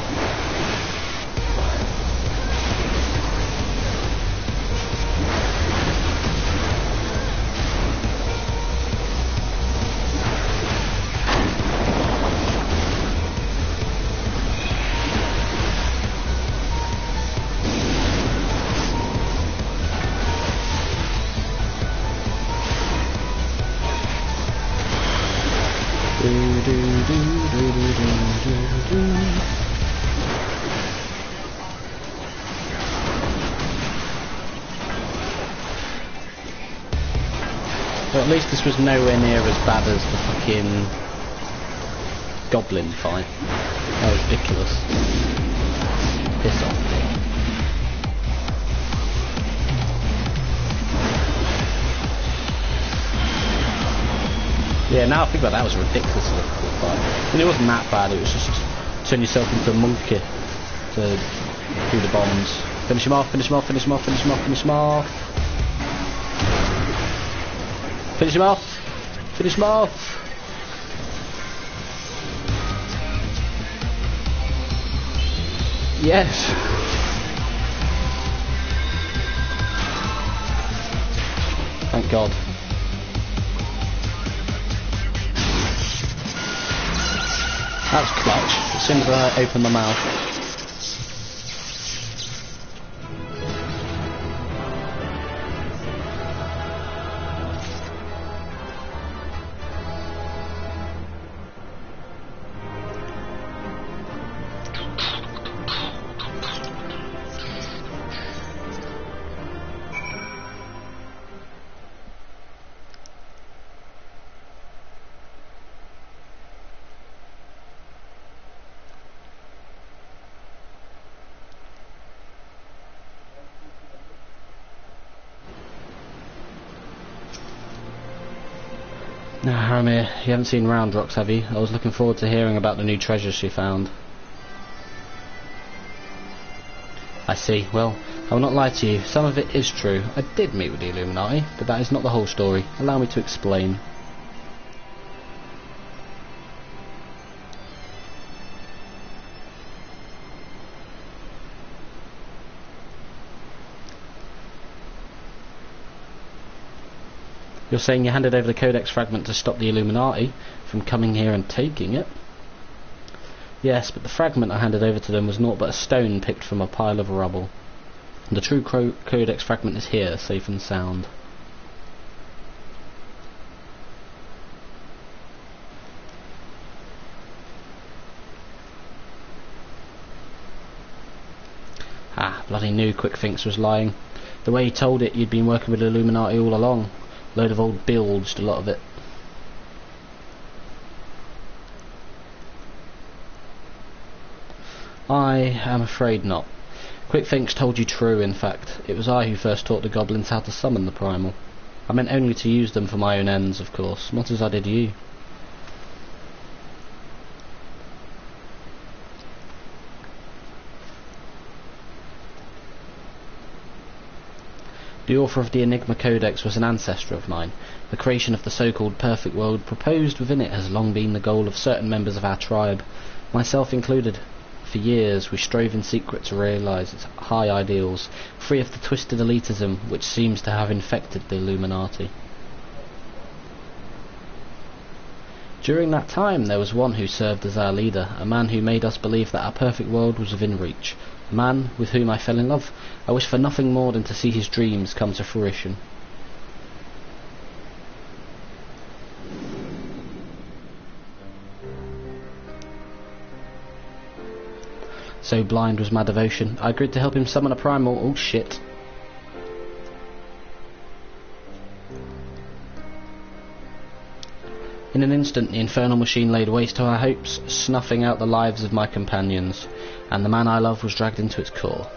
Well, at least this was nowhere near as bad as the fucking goblin fight. That was ridiculous. Piss off. Yeah, now I think about that, was a ridiculous difficult fight. I mean, it wasn't that bad, it was just turn yourself into a monkey to do the bombs. Finish him off, finish him off, finish him off, finish him off, finish him off. Finish him off! Finish him off! Yes! Thank God. That was clutch. As soon as I opened my mouth. Now, Haramir, you haven't seen Round Rocks, have you? I was looking forward to hearing about the new treasures she found. I see. Well, I will not lie to you. Some of it is true. I did meet with the Illuminati, but that is not the whole story. Allow me to explain. You're saying you handed over the Codex fragment to stop the Illuminati from coming here and taking it? Yes, but the fragment I handed over to them was naught but a stone picked from a pile of rubble. The true Codex fragment is here, safe and sound. Ah, bloody knew Quick Thinks was lying. The way he told it, you'd been working with the Illuminati all along. Load of old bilged, a lot of it. I am afraid not. Quick Thinks told you true, in fact. It was I who first taught the goblins how to summon the primal. I meant only to use them for my own ends, of course, not as I did you. The author of the Enigma Codex was an ancestor of mine. The creation of the so-called perfect world proposed within it has long been the goal of certain members of our tribe, myself included. For years we strove in secret to realise its high ideals, free of the twisted elitism which seems to have infected the Illuminati. During that time there was one who served as our leader, a man who made us believe that our perfect world was within reach, a man with whom I fell in love. I wish for nothing more than to see his dreams come to fruition. So blind was my devotion, I agreed to help him summon a primal. Oh shit. In an instant the infernal machine laid waste to our hopes, snuffing out the lives of my companions, and the man I loved was dragged into its core.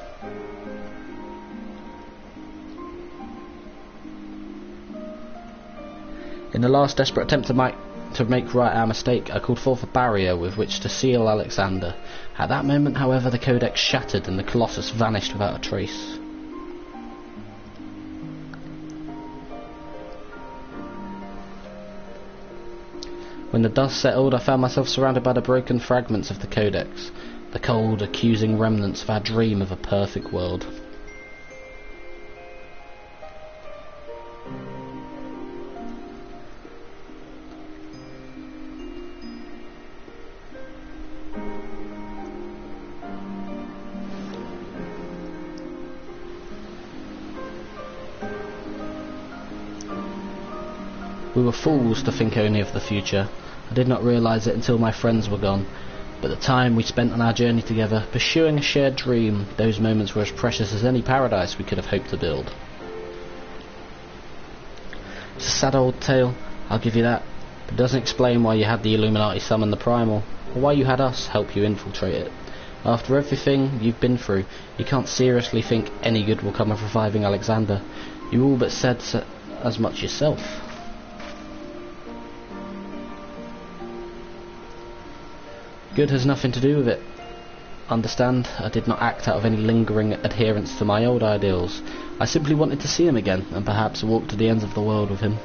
In the last desperate attempt to make right our mistake, I called forth a barrier with which to seal Alexander. At that moment, however, the Codex shattered and the Colossus vanished without a trace. When the dust settled, I found myself surrounded by the broken fragments of the Codex, the cold, accusing remnants of our dream of a perfect world. We were fools to think only of the future. I did not realise it until my friends were gone. But the time we spent on our journey together, pursuing a shared dream, those moments were as precious as any paradise we could have hoped to build. It's a sad old tale, I'll give you that, but it doesn't explain why you had the Illuminati summon the primal, or why you had us help you infiltrate it. After everything you've been through, you can't seriously think any good will come of reviving Alexander. You all but said as much yourself. Good has nothing to do with it. Understand, I did not act out of any lingering adherence to my old ideals. I simply wanted to see him again, and perhaps walk to the ends of the world with him.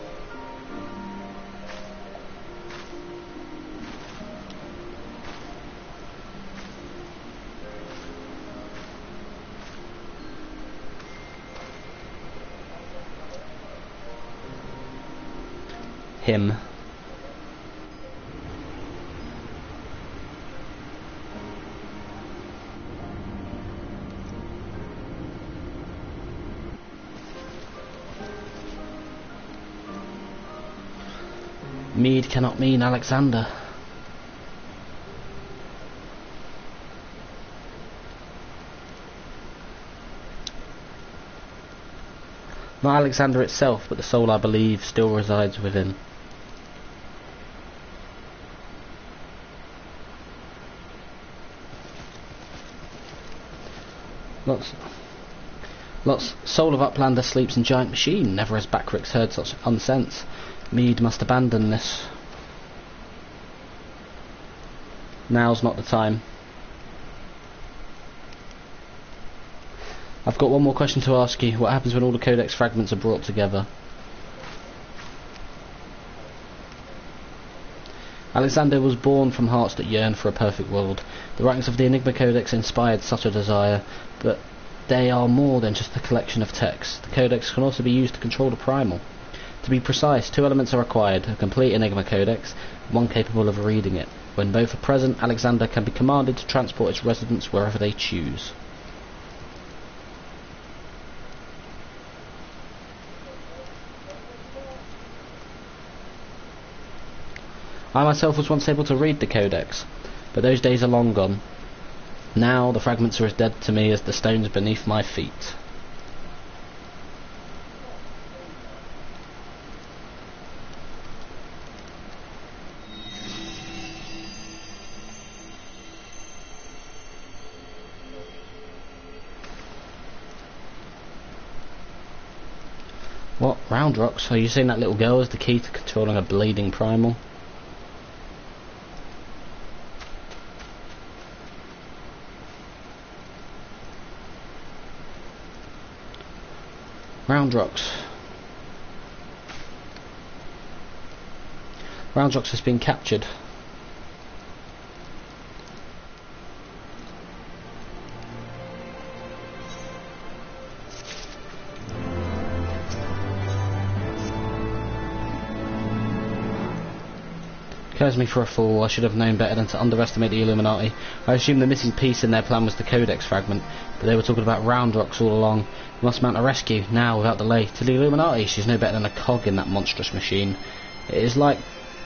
Him. Mead cannot mean Alexander. Not Alexander itself, but the soul I believe still resides within. Lots. Soul of Uplander sleeps in giant machine. Never has Backrix heard such unsense. Meade must abandon this. Now's not the time. I've got one more question to ask you. What happens when all the codex fragments are brought together? Alexander was born from hearts that yearn for a perfect world. The writings of the Enigma Codex inspired such a desire, but they are more than just a collection of texts. The Codex can also be used to control the primal. To be precise, 2 elements are required: a complete Enigma Codex, and one capable of reading it. When both are present, Alexander can be commanded to transport its residents wherever they choose. I myself was once able to read the Codex, but those days are long gone. Now the fragments are as dead to me as the stones beneath my feet. What? Round rocks? Are you saying that little girl is the key to controlling a bleeding primal? Round rocks. Round rocks has been captured. Occurs me for a fool. I should have known better than to underestimate the Illuminati. I assumed the missing piece in their plan was the Codex fragment, but they were talking about round rocks all along. We must mount a rescue, now, without delay. To the Illuminati, she's no better than a cog in that monstrous machine. It is like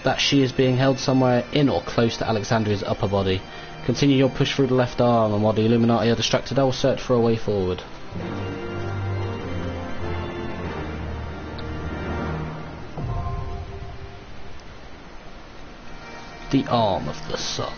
that she is being held somewhere in or close to Alexandria's upper body. Continue your push through the left arm, and while the Illuminati are distracted, I will search for a way forward. The arm of the sun.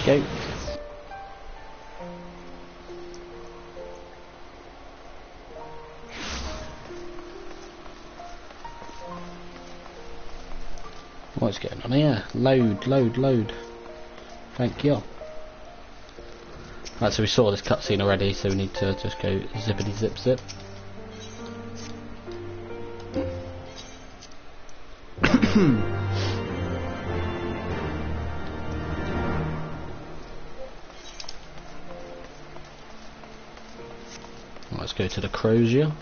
Go. What's going on here? Load, load, load. Thank you. Right, so we saw this cutscene already, so we need to just go zippity zip zip. Let's go to the Crozier.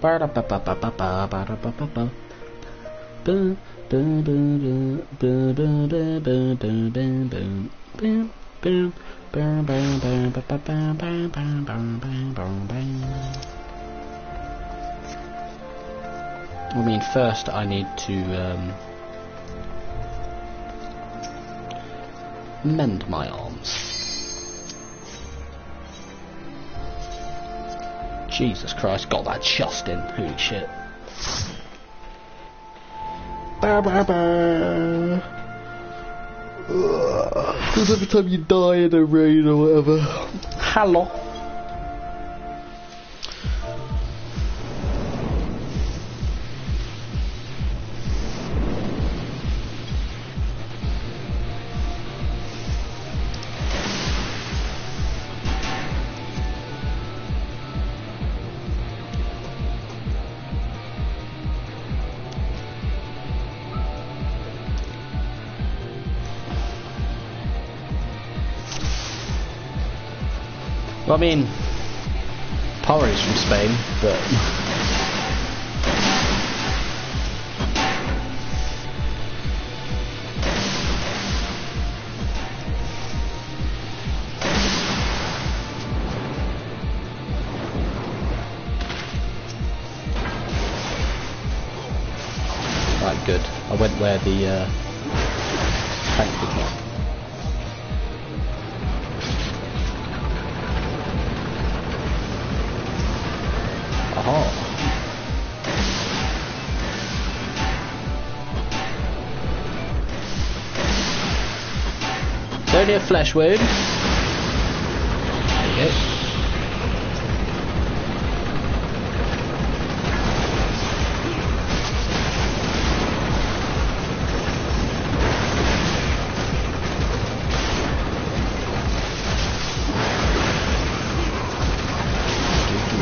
I mean, first I need to mend my arms. Jesus Christ, got that Justin, holy shit. Because every time you die in a rain or whatever. Hello. Well, I mean, porridge from Spain, but... Right, good. I went where the tank did not. Aha. It's only a flesh wound. There you go.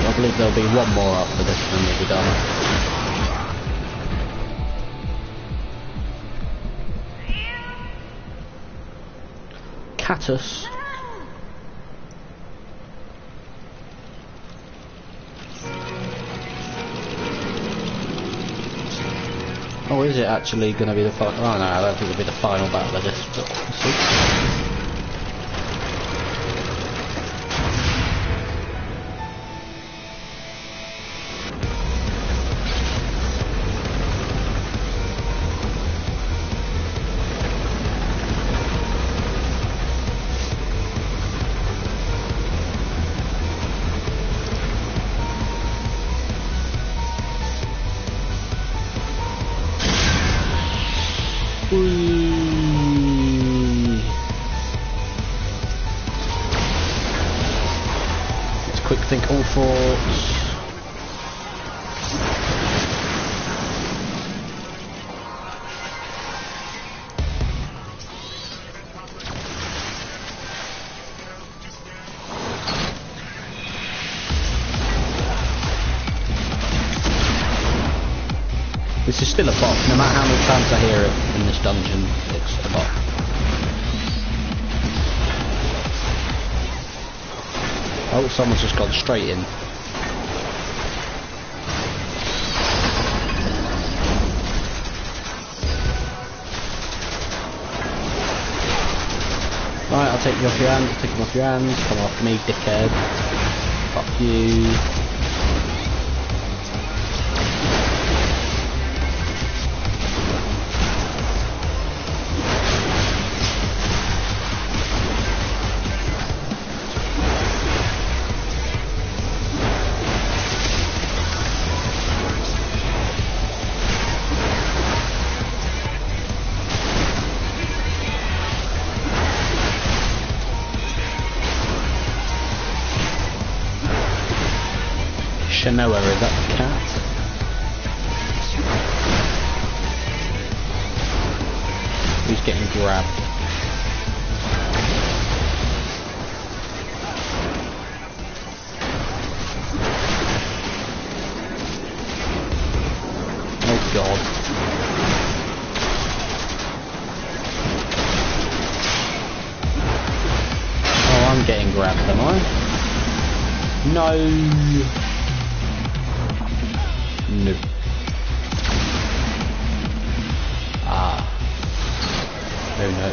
I believe there'll be one more after this and we'll be done. Catus. Oh, is it actually going to be the final? Oh no, I don't think it'll be the final battle of this, but we'll see. Let's quick think all forts. This is still a bot, no matter how many times I hear it in this dungeon, it's a bot. Oh, someone's just gone straight in. Right, I'll take you off your hands, take them off your hands, come after me, dickhead. Fuck you. Shanoa, is that the cat? Who's getting grabbed? Oh god. Oh, I'm getting grabbed, am I? No. No. Ah. Oh no.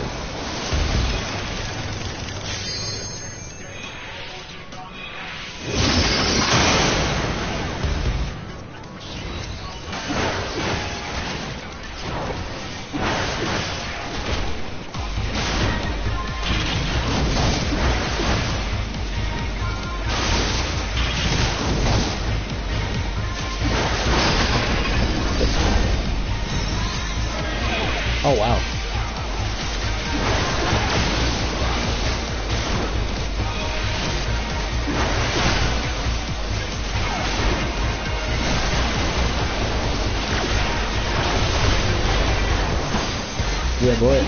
Oh wow. Yeah, boy.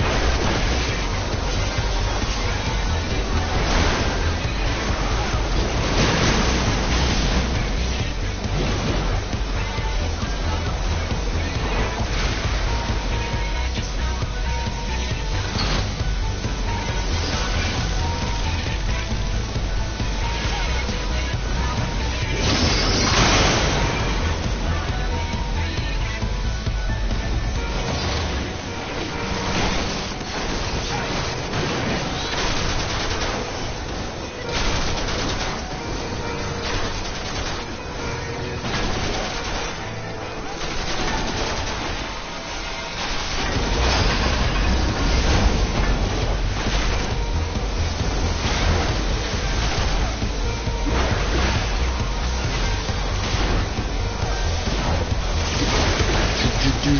Pop,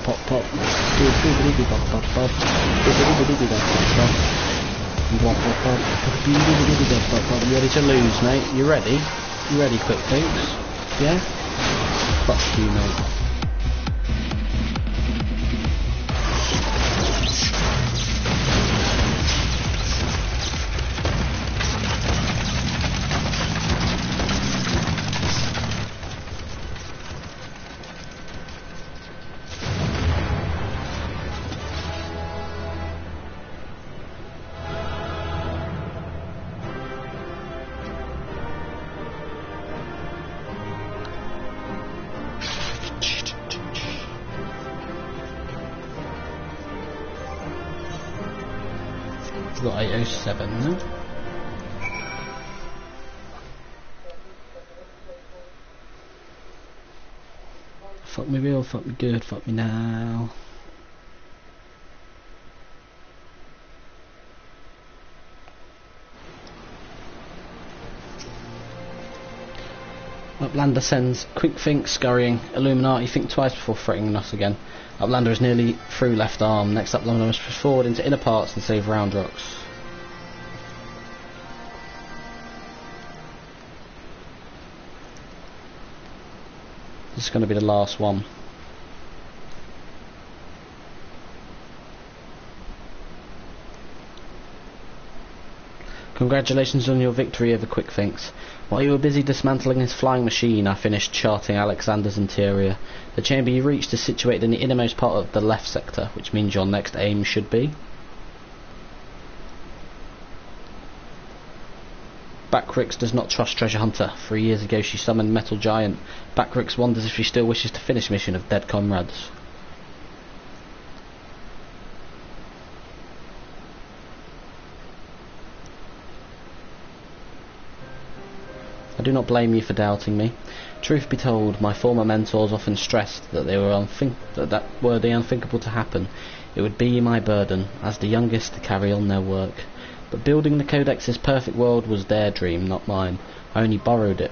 pop, pop. You ready to lose, mate? You ready? You ready, quick thinks? Yeah? Fuck you, mate. We've got 807 now. Fuck me real, fuck me good, fuck me now. Uplander sends quick think scurrying. Illuminati think twice before threatening us again. Uplander is nearly through left arm. Next Uplander must push forward into inner parts and save round rocks. This is going to be the last one. Congratulations on your victory over Quick Thinks. While you were busy dismantling his flying machine, I finished charting Alexander's interior. The chamber you reached is situated in the innermost part of the left sector, which means your next aim should be... Backrix does not trust Treasure Hunter. 3 years ago she summoned Metal Giant. Backrix wonders if she still wishes to finish mission of Dead Comrades. I do not blame you for doubting me. Truth be told, my former mentors often stressed that they were that were the unthinkable to happen, it would be my burden, as the youngest, to carry on their work. But building the Codex's perfect world was their dream, not mine. I only borrowed it.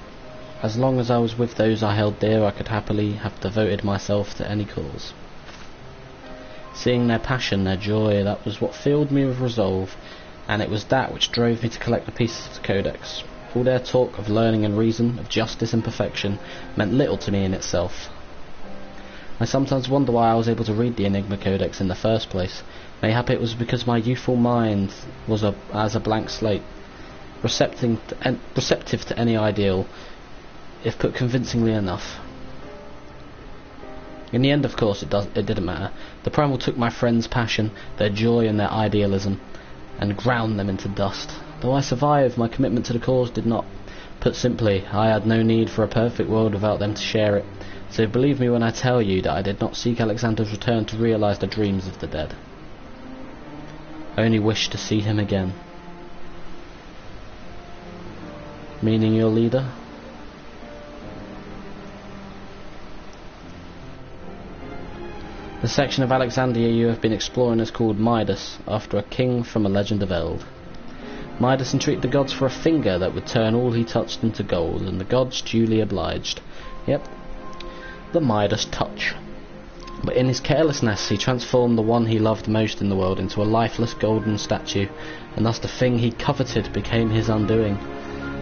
As long as I was with those I held dear, I could happily have devoted myself to any cause. Seeing their passion, their joy, that was what filled me with resolve, and it was that which drove me to collect the pieces of the Codex. All their talk of learning and reason, of justice and perfection, meant little to me in itself. I sometimes wonder why I was able to read the Enigma Codex in the first place. Mayhap it was because my youthful mind was as a blank slate, receptive to any ideal, if put convincingly enough. In the end, of course, it didn't matter. The primal took my friends' passion, their joy and their idealism, and ground them into dust. Though I survived, my commitment to the cause did not. Put simply, I had no need for a perfect world without them to share it. So believe me when I tell you that I did not seek Alexander's return to realise the dreams of the dead. I only wished to see him again. Meaning your leader? The section of Alexandria you have been exploring is called Midas, after a king from a legend of Eld. Midas entreated the gods for a finger that would turn all he touched into gold, and the gods duly obliged. Yep, the Midas touch. But in his carelessness he transformed the one he loved most in the world into a lifeless golden statue, and thus the thing he coveted became his undoing.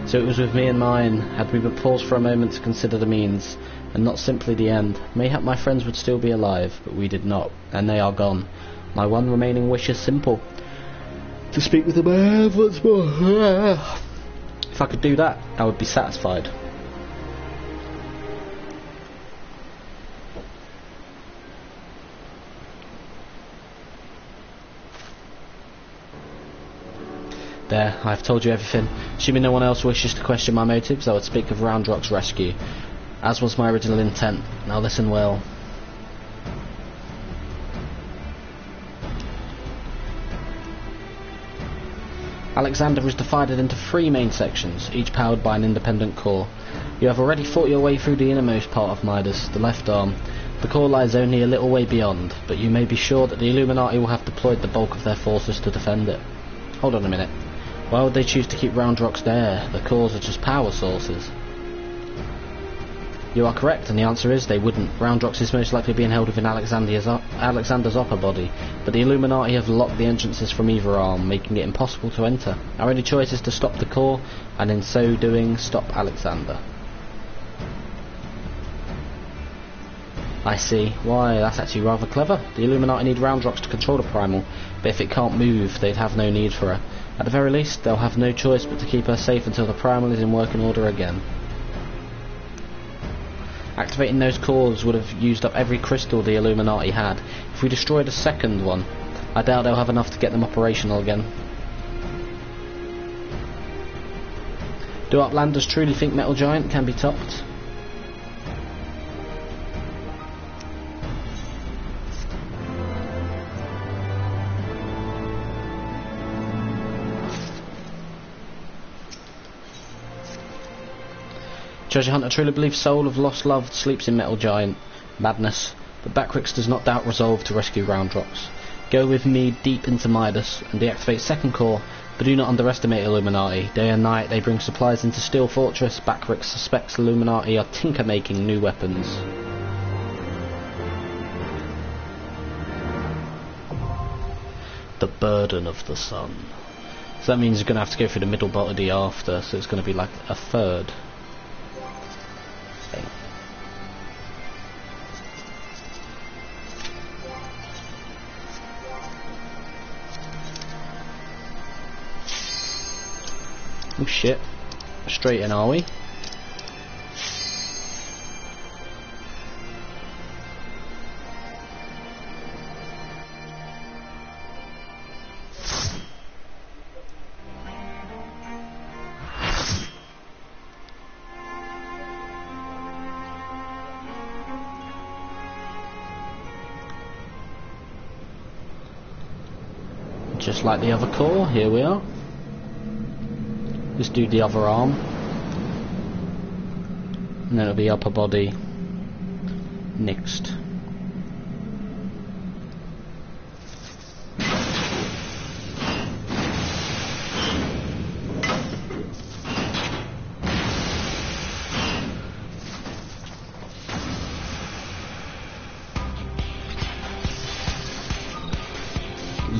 So it was with me and mine, had we but paused for a moment to consider the means, and not simply the end. Mayhap my friends would still be alive, but we did not, and they are gone. My one remaining wish is simple. To speak with the man once more. If I could do that, I would be satisfied. There, I have told you everything. Assuming no one else wishes to question my motives, I would speak of Roundrock's rescue, as was my original intent. Now listen well. Alexander is divided into 3 main sections, each powered by an independent core. You have already fought your way through the innermost part of Midas, the left arm. The core lies only a little way beyond, but you may be sure that the Illuminati will have deployed the bulk of their forces to defend it. Hold on a minute. Why would they choose to keep round rocks there? The cores are just power sources. You are correct, and the answer is they wouldn't. Round rocks is most likely being held within Alexander's upper body, but the Illuminati have locked the entrances from either arm, making it impossible to enter. Our only choice is to stop the core, and in so doing, stop Alexander. I see. Why, that's actually rather clever. The Illuminati need round rocks to control the primal, but if it can't move, they'd have no need for her. At the very least, they'll have no choice but to keep her safe until the primal is in working order again. Activating those cores would have used up every crystal the Illuminati had. If we destroyed a second one, I doubt they'll have enough to get them operational again. Do Uplanders truly think Metal Giant can be topped? Treasure Hunter truly believes soul of lost love sleeps in Metal Giant. Madness. But Backrix does not doubt resolve to rescue round rocks. Go with me deep into Midas and deactivate second core, but do not underestimate Illuminati. Day and night they bring supplies into Steel Fortress. Backrix suspects Illuminati are tinker-making new weapons. The burden of the sun. So that means you're going to have to go through the middle body after, so it's going to be like a third. Oh shit. Straight in, are we? Just like the other core, here we are. Let's do the other arm. And then it'll be upper body next.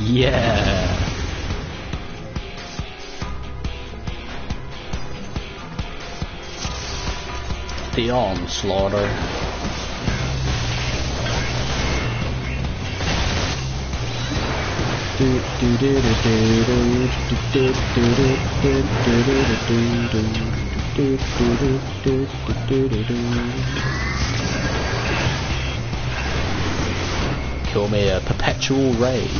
Yeah. The onslaughter. Kill me a perpetual rage.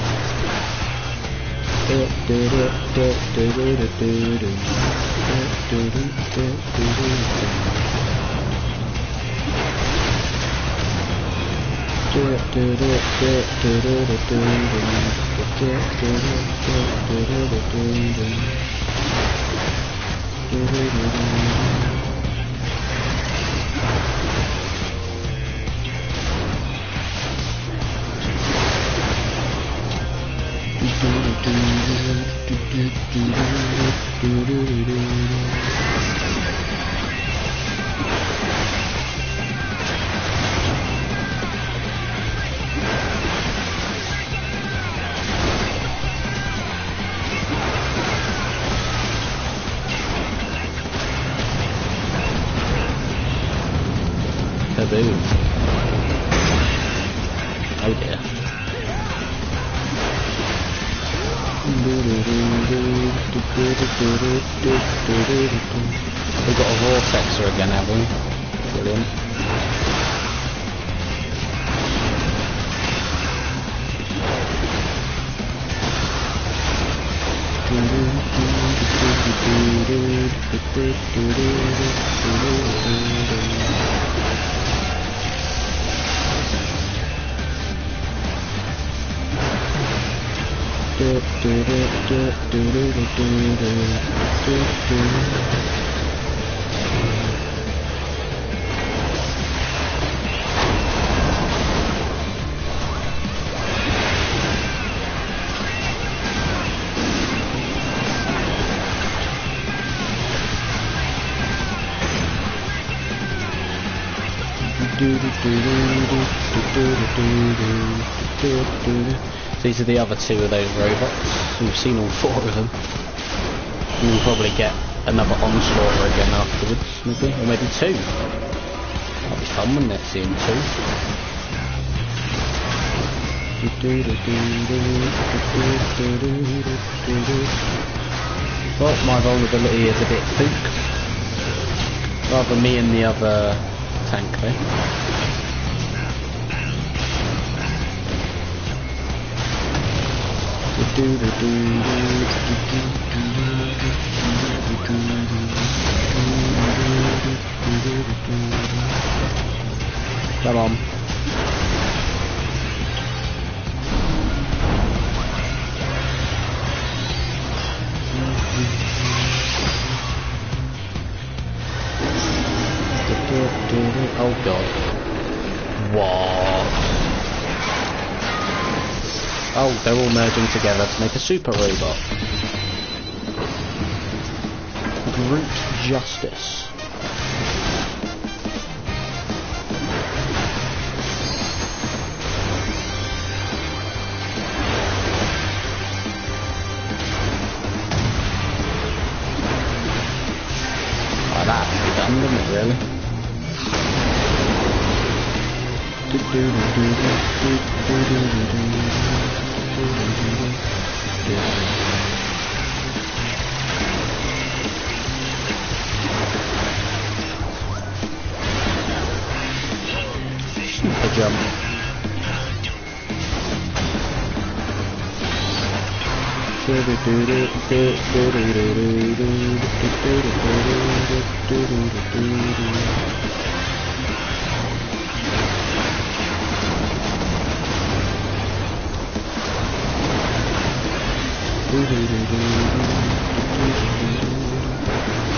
Kaboom. Oh dear. We've got a vortexer again, have we? Brilliant. These are the other two of those robots. We've seen all four of them. And we'll probably get another onslaught again afterwards, maybe, or maybe two. That'd be fun, wouldn't it, seeing two? Well, my vulnerability is a bit fook. Rather me and the other tank there. Come on. Oh god. What? Oh, they're all merging together to make a super robot. Brute justice. Oh, that has to be done, didn't it, really? Super jump.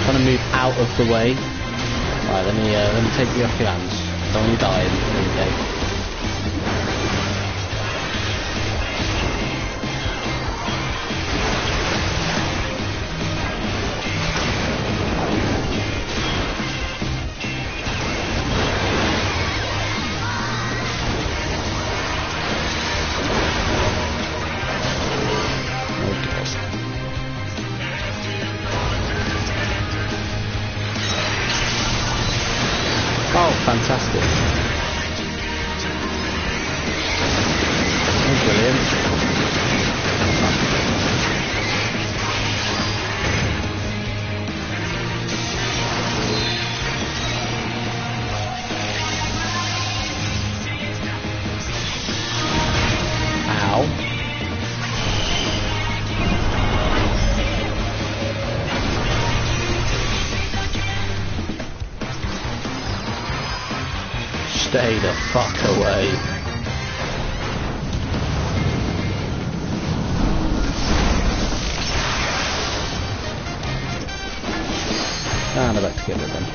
Trying to move out of the way. Right, let me take you off your hands. Don't want you dying. There you go. Oh, fantastic. Oh, brilliant. Ow. Stay the fuck away. And I'm about to get rid of them.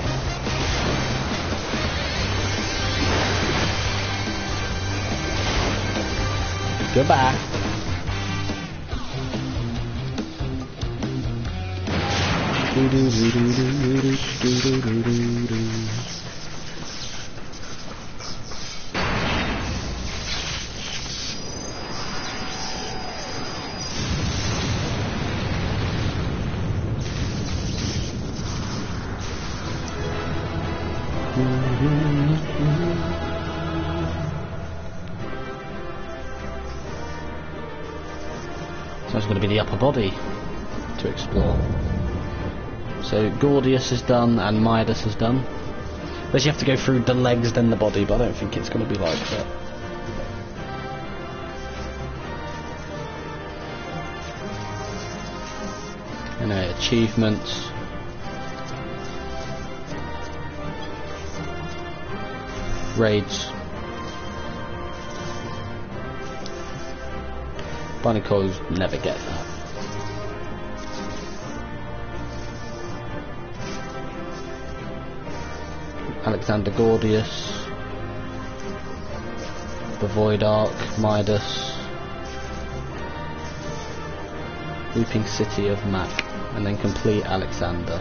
Goodbye. So it's going to be the upper body to explore. So Gordius is done and Midas is done. Unless you have to go through the legs then the body, but I don't think it's going to be like that. And achievements. Raids. Barnacles never get that. Alexander Gordius, the Void Ark, Midas, Weeping City of Mac, and then complete Alexander.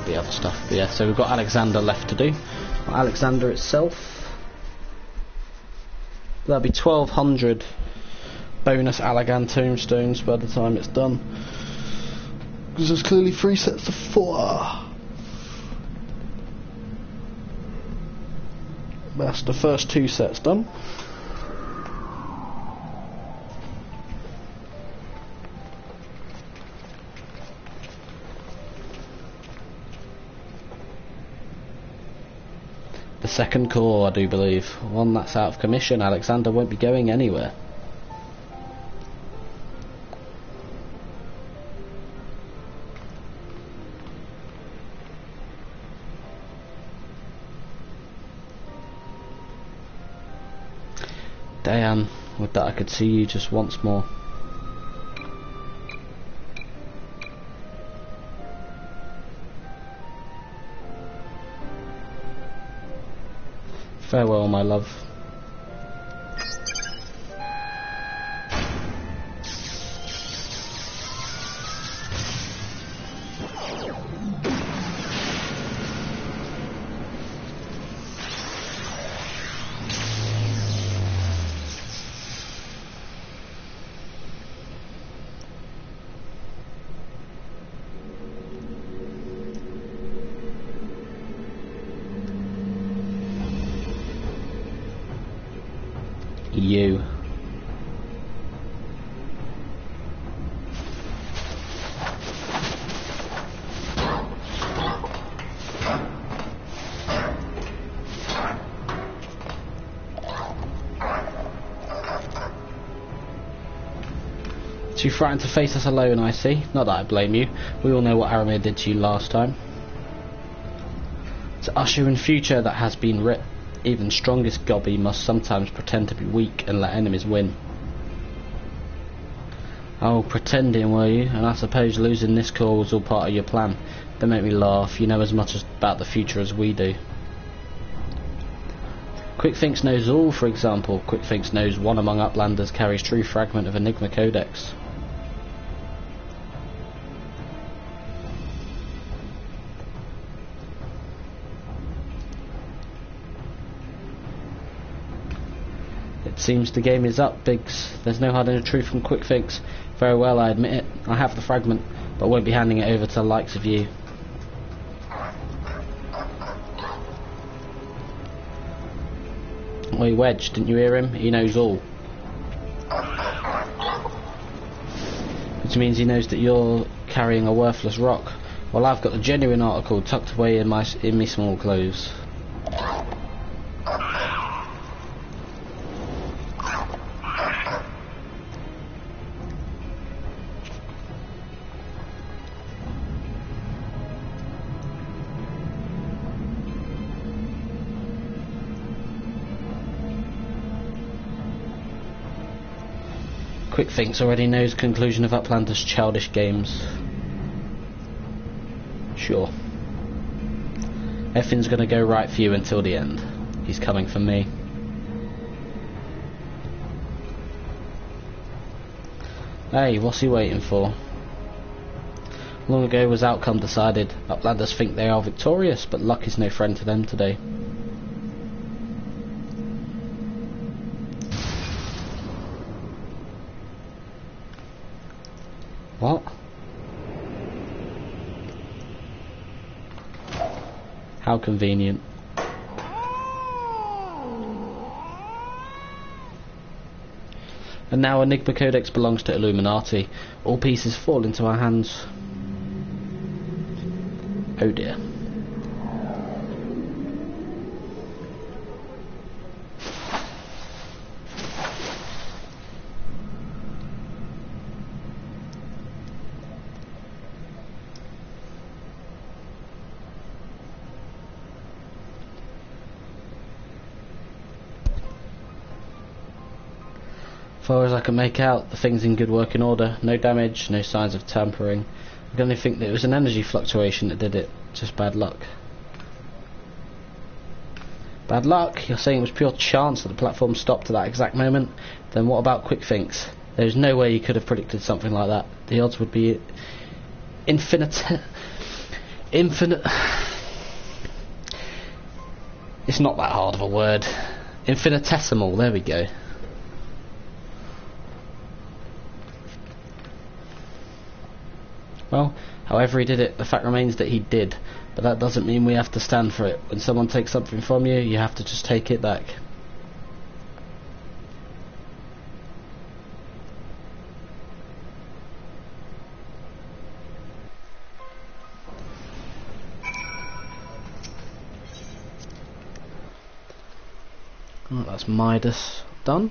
be other stuff. But yeah, so we've got Alexander left to do. Alexander itself, that'll be 1200 bonus Allagan tombstones by the time it's done. Because there's clearly 3 sets of 4. That's the first 2 sets done. The second core, I do believe. One that's out of commission. Alexander won't be going anywhere. Diane, with that I could see you just once more. Farewell, my love. You. Too frightened to face us alone, I see. Not that I blame you. We all know what Aramir did to you last time. To usher in future that has been writ. Even strongest gobby must sometimes pretend to be weak and let enemies win. Oh, pretending, were you? And I suppose losing this core was all part of your plan. Don't make me laugh. You know as much about the future as we do. Quickfinks knows all, for example. Quickfinks knows one among Uplanders carries true fragment of Enigma Codex. Seems the game is up, Biggs. There's no hiding the truth from Quickfinks. Very well, I admit it. I have the fragment, but won't be handing it over to the likes of you. Oi, Wedge, didn't you hear him? He knows all. Which means he knows that you're carrying a worthless rock. Well, I've got the genuine article tucked away in me small clothes. Quickfinks already knows the conclusion of Uplander's childish games. Sure. Everything's gonna go right for you until the end. He's coming for me. Hey, what's he waiting for? Long ago was outcome decided. Uplanders think they are victorious, but luck is no friend to them today. What? How convenient. And now Enigma Codex belongs to Illuminati. All pieces fall into our hands. Oh dear. As far as I can make out, the thing's in good working order. No damage, no signs of tampering. I can only think that it was an energy fluctuation that did it. Just bad luck. Bad luck? You're saying it was pure chance that the platform stopped at that exact moment? Then what about Quickfinks? There's no way you could have predicted something like that. The odds would be Infinite... It's not that hard of a word. Infinitesimal, there we go. Well, however he did it, the fact remains that he did. But that doesn't mean we have to stand for it. When someone takes something from you, you have to just take it back. Oh, that's Midas done.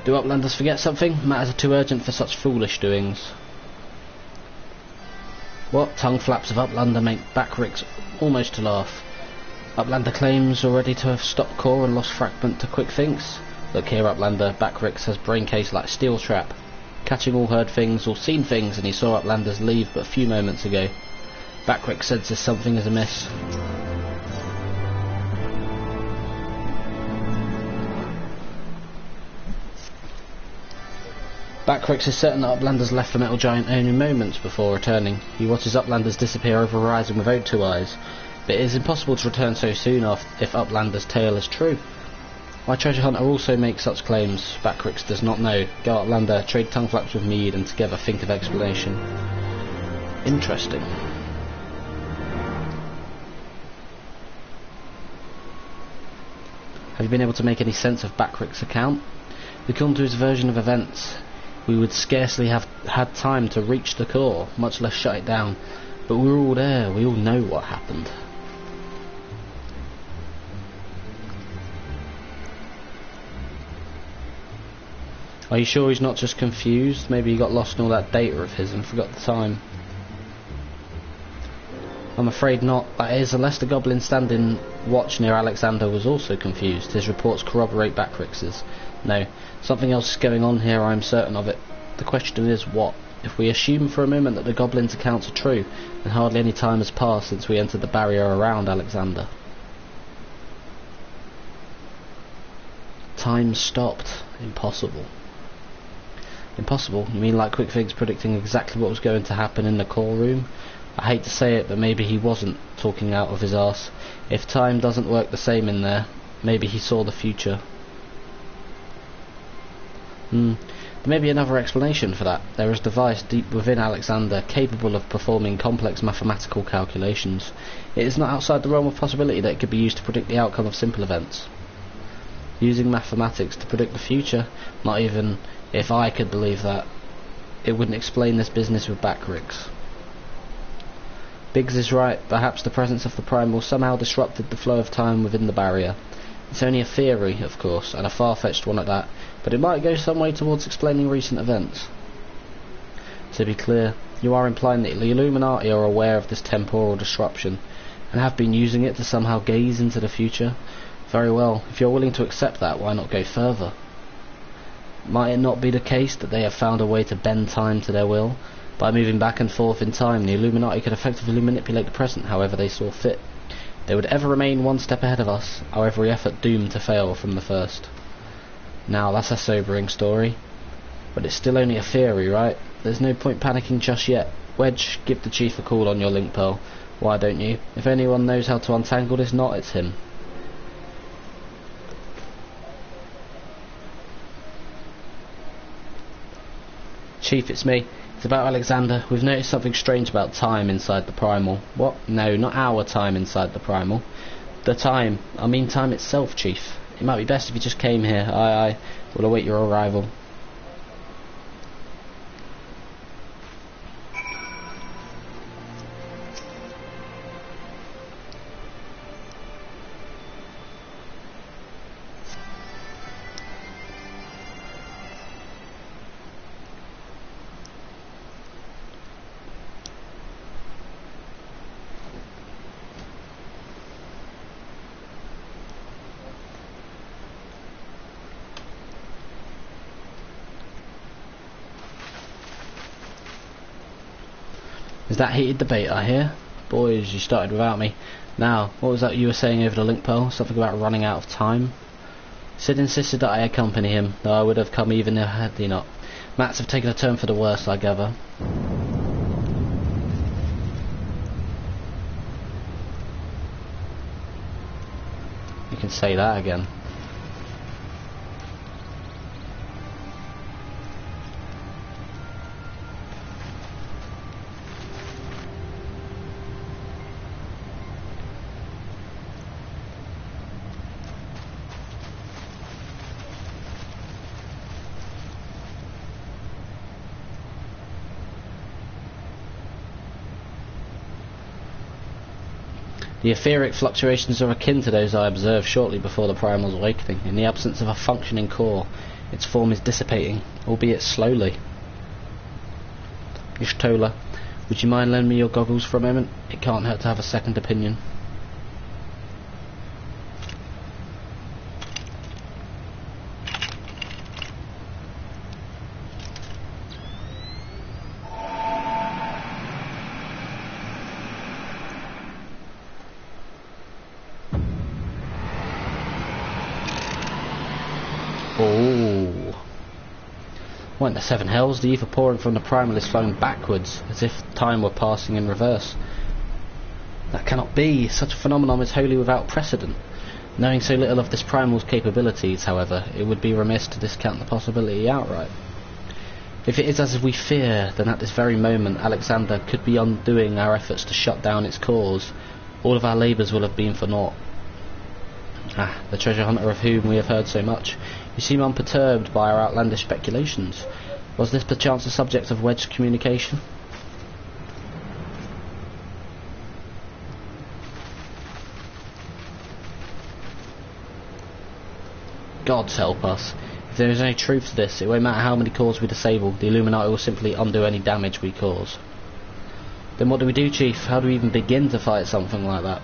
Do Uplanders forget something? Matters are too urgent for such foolish doings. What? Tongue flaps of Uplander make Backrix almost to laugh. Uplander claims already to have stopped core and lost fragment to quick thinks. Look here, Uplander, Backrix has brain case like steel trap. Catching all heard things, all seen things, and he saw Uplanders leave but a few moments ago. Backrix senses something is amiss. Backrix is certain that Uplanders left the metal giant only moments before returning. He watches Uplanders disappear over a horizon without two eyes. But it is impossible to return so soon if Uplander's tale is true. Why Treasure Hunter also makes such claims, Backrix does not know. Go Uplander, trade tongue flaps with Mead, and together think of explanation. Interesting. Have you been able to make any sense of Backrix's account? According to his version of events, we would scarcely have had time to reach the core, much less shut it down. But we were all there, we all know what happened. Are you sure he's not just confused? Maybe he got lost in all that data of his and forgot the time. I'm afraid not. That is, unless the goblin standing watch near Alexander was also confused. His reports corroborate Backrix's. No, something else is going on here, I am certain of it. The question is what? If we assume for a moment that the goblin's accounts are true, then hardly any time has passed since we entered the barrier around Alexander. Time stopped. Impossible. Impossible? You mean like Quick Fig's predicting exactly what was going to happen in the core room? I hate to say it, but maybe he wasn't talking out of his arse. If time doesn't work the same in there, maybe he saw the future. There may be another explanation for that. There is a device deep within Alexander capable of performing complex mathematical calculations. It is not outside the realm of possibility that it could be used to predict the outcome of simple events. Using mathematics to predict the future? Not even if I could believe that. It wouldn't explain this business with Backrix. Biggs is right. Perhaps the presence of the primal somehow disrupted the flow of time within the barrier. It's only a theory, of course, and a far-fetched one at that, but it might go some way towards explaining recent events. To be clear, you are implying that the Illuminati are aware of this temporal disruption, and have been using it to somehow gaze into the future? Very well, if you're willing to accept that, why not go further? Might it not be the case that they have found a way to bend time to their will? By moving back and forth in time, the Illuminati could effectively manipulate the present however they saw fit. They would ever remain one step ahead of us, our every effort doomed to fail from the first. Now, that's a sobering story. But it's still only a theory, right? There's no point panicking just yet. Wedge, give the Chief a call on your link pearl. Why don't you? If anyone knows how to untangle this knot, it's him. Chief, it's me. It's about Alexander. We've noticed something strange about time inside the primal. What? No, not our time inside the primal. The time. I mean time itself, Chief. It might be best if you just came here. Aye, aye. We'll await your arrival. Is that heated debate I hear? Boys, you started without me. Now, what was that you were saying over the link pearl? Something about running out of time? Sid insisted that I accompany him, though I would have come even had he not. Mats have taken a turn for the worse, I gather. You can say that again. The etheric fluctuations are akin to those I observed shortly before the Primal's awakening. In the absence of a functioning core, its form is dissipating, albeit slowly. Ishtola, would you mind lending me your goggles for a moment? It can't hurt to have a second opinion. Oh. What in the seven hells? The ether pouring from the primal is flowing backwards, as if time were passing in reverse. That cannot be. Such a phenomenon is wholly without precedent. Knowing so little of this primal's capabilities, however, it would be remiss to discount the possibility outright. If it is as we fear, then at this very moment Alexander could be undoing our efforts to shut down its cause. All of our labours will have been for naught. Ah, the treasure hunter of whom we have heard so much. You seem unperturbed by our outlandish speculations. Was this perchance the subject of wedged communication? Gods help us. If there is any truth to this, it won't matter how many cores we disable, the Illuminati will simply undo any damage we cause. Then what do we do, Chief? How do we even begin to fight something like that?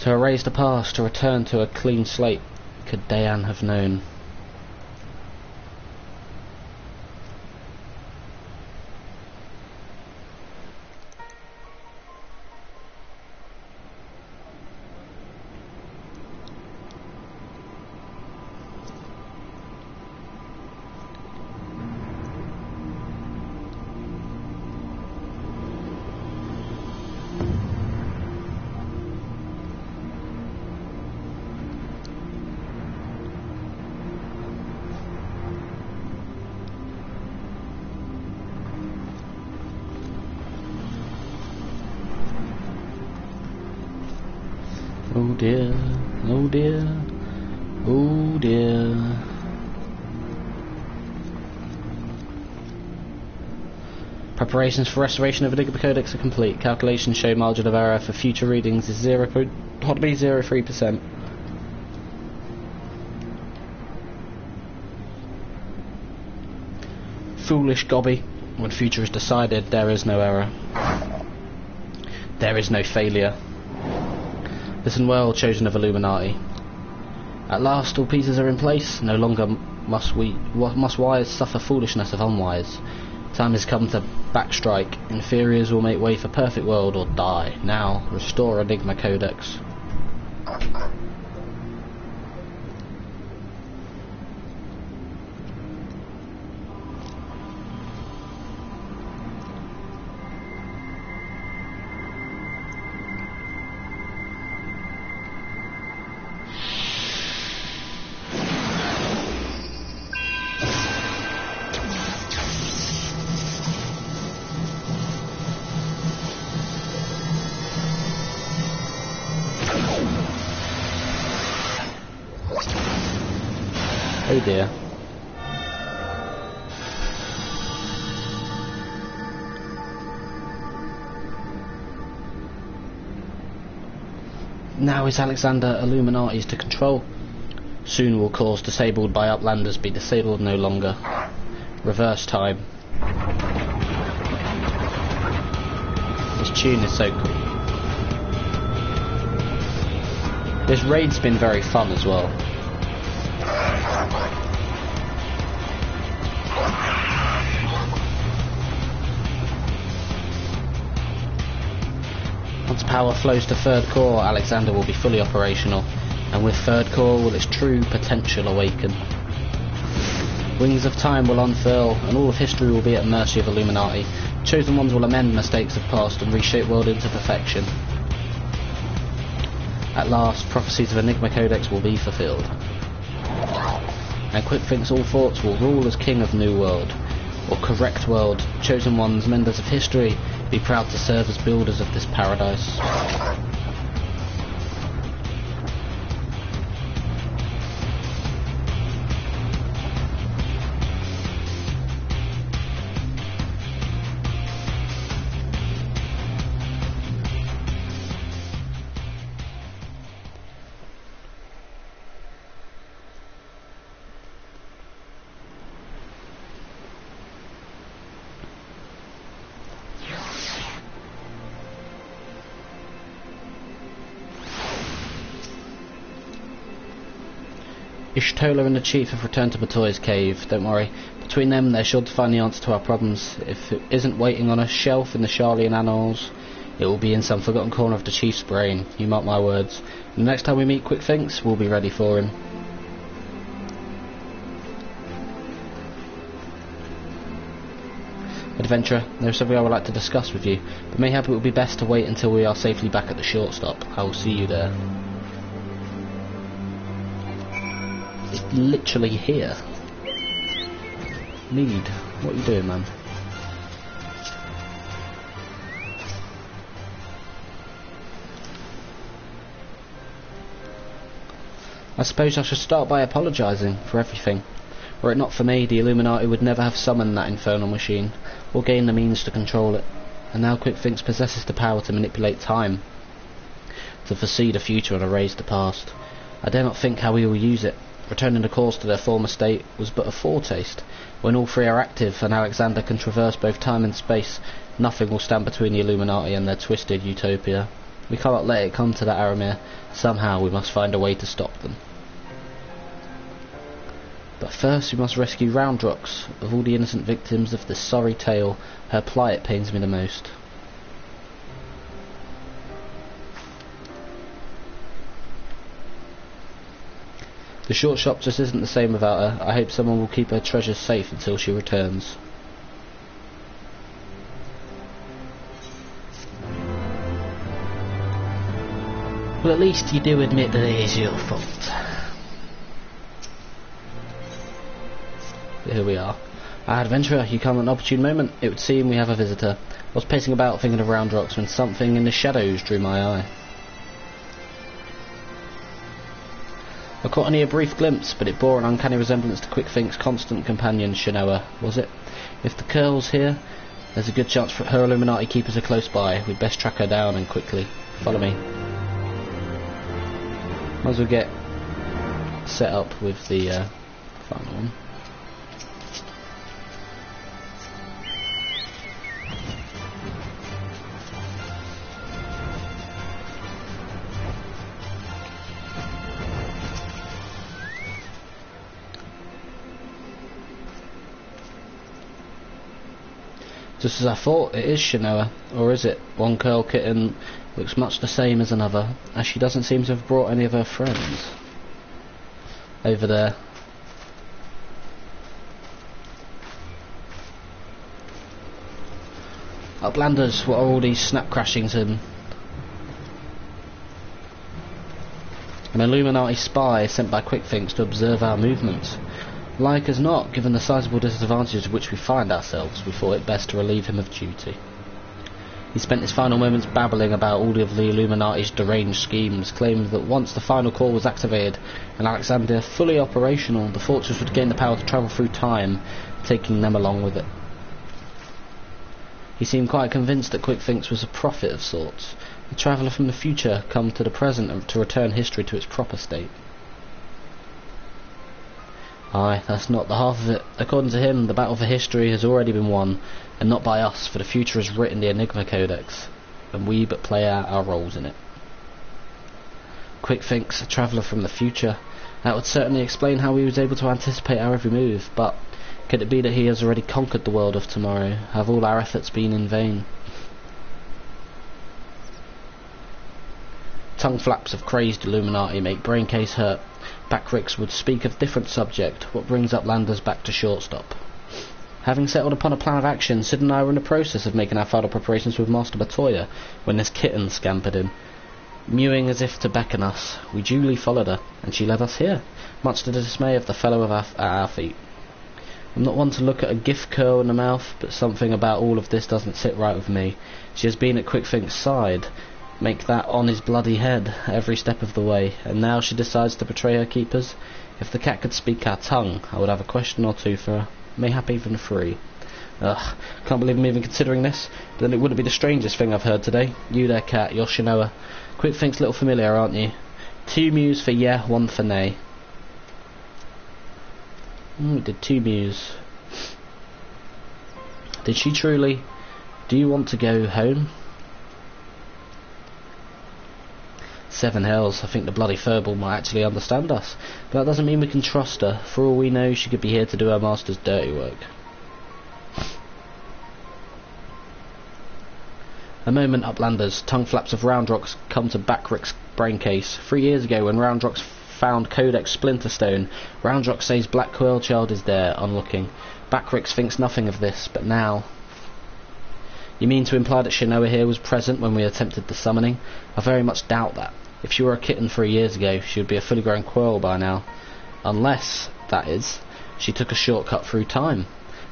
To erase the past, to return to a clean slate, could Dayan have known. Oh dear, oh dear, oh dear. Preparations for restoration of Enigma Codex are complete. Calculations show margin of error for future readings is 0.03%. Foolish Gobby. When future is decided, there is no error. There is no failure. Listen well, chosen of Illuminati. At last all pieces are in place. No longer must wise suffer foolishness of unwise. Time has come to backstrike. Inferiors will make way for perfect world or die. Now, restore Enigma Codex. Oh dear. Now is Alexander Illuminati's to control. Soon will cores disabled by Uplanders be disabled no longer. Reverse time. This tune is so cool. This raid's been very fun as well. Once power flows to Third Corps, Alexander will be fully operational, and with Third Corps will its true potential awaken. Wings of time will unfurl, and all of history will be at mercy of Illuminati. Chosen ones will amend mistakes of past and reshape world into perfection. At last, prophecies of Enigma Codex will be fulfilled. And Quick-Think's all thoughts will rule as king of New World, or Correct World. Chosen ones, menders of history, be proud to serve as builders of this paradise. Ishtola and the Chief have returned to Batoy's cave. Don't worry. Between them, they're sure to find the answer to our problems. If it isn't waiting on a shelf in the Charlian Annals, it will be in some forgotten corner of the Chief's brain. You mark my words. And the next time we meet Quick-Thinks, we'll be ready for him. Adventurer, there is something I would like to discuss with you, but mayhap it would be best to wait until we are safely back at the shortstop. I will see you there. It's literally here. Mead, what are you doing, man? I suppose I should start by apologising for everything. Were it not for me, the Illuminati would never have summoned that infernal machine, or gained the means to control it. And now Quick-Thinks possesses the power to manipulate time, to foresee the future and erase the past. I dare not think how we will use it. Returning the cores to their former state was but a foretaste. When all three are active and Alexander can traverse both time and space, nothing will stand between the Illuminati and their twisted utopia. We cannot let it come to that, Aramir. Somehow we must find a way to stop them. But first we must rescue Roundrox. Of all the innocent victims of this sorry tale, her plight pains me the most. The short shop just isn't the same without her. I hope someone will keep her treasures safe until she returns. Well, at least you do admit that it is your fault. But here we are. Adventurer, you come at an opportune moment. It would seem we have a visitor. I was pacing about thinking of Roundrox when something in the shadows drew my eye. I caught only a brief glimpse, but it bore an uncanny resemblance to Quick-Think's constant companion, Shanoa, was it? If the girl's here, there's a good chance for her Illuminati keepers are close by. We'd best track her down and quickly. Follow me. Might as well get set up with the final one. Just as I thought, it is Shanoa, or is it? One curl kitten looks much the same as another, as she doesn't seem to have brought any of her friends. Over there. Uplanders, what are all these snap crashings in? An Illuminati spy sent by Quick-Thinks to observe our movements. Like as not, given the sizable disadvantages in which we find ourselves, we thought it best to relieve him of duty. He spent his final moments babbling about all of the Illuminati's deranged schemes, claiming that once the final core was activated and Alexander fully operational, the fortress would gain the power to travel through time, taking them along with it. He seemed quite convinced that Quick-Thinks was a prophet of sorts, a traveller from the future come to the present and to return history to its proper state. Aye, that's not the half of it. According to him, the battle for history has already been won, and not by us, for the future has written the Enigma Codex. and we but play out our roles in it. Quick thinks, a traveller from the future. That would certainly explain how he was able to anticipate our every move, but could it be that he has already conquered the world of tomorrow? Have all our efforts been in vain? Tongue flaps of crazed Illuminati make Braincase hurt. Backricks would speak of different subject, what brings Uplanders back to shortstop. Having settled upon a plan of action, Sid and I were in the process of making our final preparations with Master Batoya when this kitten scampered in. Mewing as if to beckon us, we duly followed her, and she led us here, much to the dismay of the fellow at our feet. I'm not one to look at a gift curl in the mouth, but something about all of this doesn't sit right with me. She has been at Quickfink's side, make that on his bloody head, every step of the way, and now she decides to betray her keepers. If the cat could speak our tongue, I would have a question or two for her, mayhap even 3. Ugh, can't believe I'm even considering this, but then it wouldn't be the strangest thing I've heard today. You there, cat, you're Shinoa. Quickfink's little familiar, aren't you? 2 mews for yeah, 1 for nay. We did 2 mews. Did she truly? Do you want to go home? 7 hells, I think the bloody furball might actually understand us, but that doesn't mean we can trust her. For all we know, she could be here to do her master's dirty work. A moment, Uplanders. Tongue flaps of Roundrox come to Backricks' Braincase. 3 years ago, when Roundrox found Codex Splinterstone, Roundrox says Black Coil Child is there, unlooking. Backricks thinks nothing of this, but now... You mean to imply that Shinoa here was present when we attempted the summoning? I very much doubt that. If she were a kitten 3 years ago, she would be a fully grown Quirrell by now. Unless, that is, she took a shortcut through time.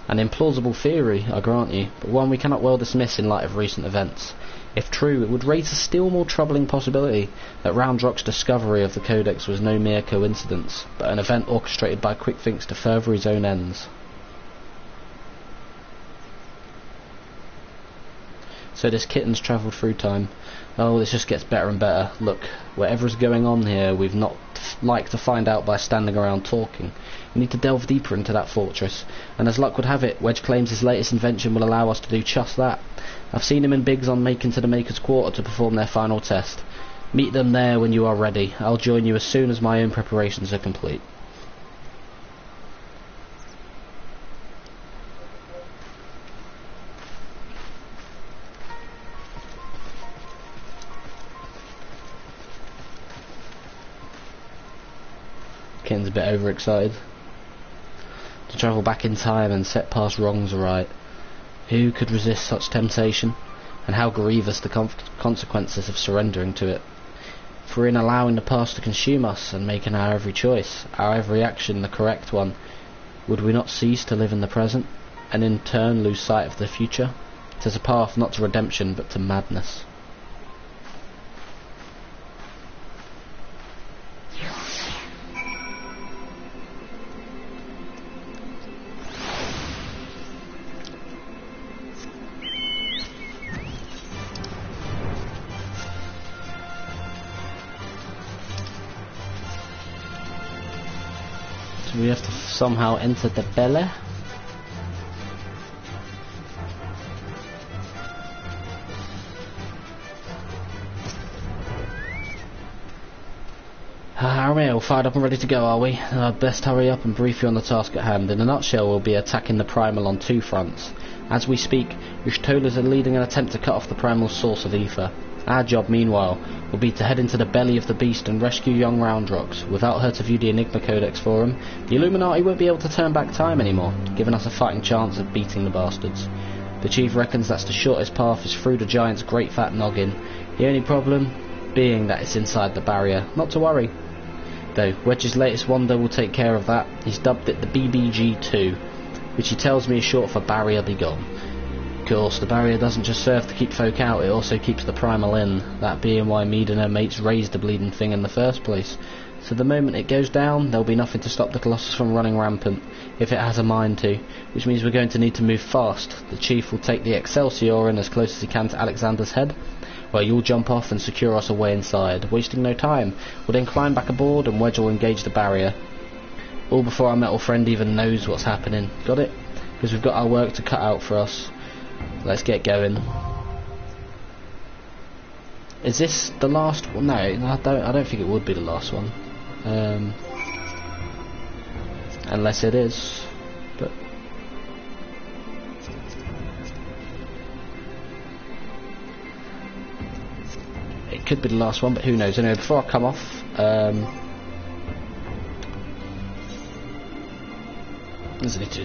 An implausible theory, I grant you, but one we cannot well dismiss in light of recent events. If true, it would raise a still more troubling possibility that Roundrock's discovery of the Codex was no mere coincidence, but an event orchestrated by Quickfinks to further his own ends. So this kitten's travelled through time. Oh, this just gets better and better. Look, whatever's going on here, we've not like to find out by standing around talking. We need to delve deeper into that fortress, and as luck would have it, Wedge claims his latest invention will allow us to do just that. I've seen him and Biggs on making to the Maker's Quarter to perform their final test. Meet them there when you are ready. I'll join you as soon as my own preparations are complete. Kitten's a bit overexcited. To travel back in time and set past wrongs aright. Who could resist such temptation? And how grievous the consequences of surrendering to it. For in allowing the past to consume us and making our every choice, our every action the correct one, would we not cease to live in the present, and in turn lose sight of the future? 'Tis a path not to redemption but to madness. We have to somehow enter the belly. We're all fired up and ready to go, are we? I'd best hurry up and brief you on the task at hand. In a nutshell, we'll be attacking the Primal on 2 fronts. As we speak, Ushtolas are leading an attempt to cut off the Primal's source of ether. Our job, meanwhile, will be to head into the belly of the beast and rescue young Roundrox. Without her to view the Enigma Codex for him, the Illuminati won't be able to turn back time anymore, giving us a fighting chance of beating the bastards. The Chief reckons that's the shortest path is through the giant's great fat noggin. The only problem being that it's inside the barrier. Not to worry, though. Wedge's latest wonder will take care of that. He's dubbed it the BBG-2, which he tells me is short for Barrier Begone. Of course, the barrier doesn't just serve to keep folk out, it also keeps the Primal in, that being why Mead and her mates raised the bleeding thing in the first place. So the moment it goes down, there'll be nothing to stop the Colossus from running rampant, if it has a mind to, which means we're going to need to move fast. The Chief will take the Excelsior in as close as he can to Alexander's head, while you'll jump off and secure us away inside. Wasting no time, we'll then climb back aboard and Wedge will engage the barrier. All before our metal friend even knows what's happening. Got it? Because we've got our work to cut out for us. Let's get going. Is this the last one? No, I don't think it would be the last one. Unless it is. But it could be the last one, but who knows? Anyway, before I come off,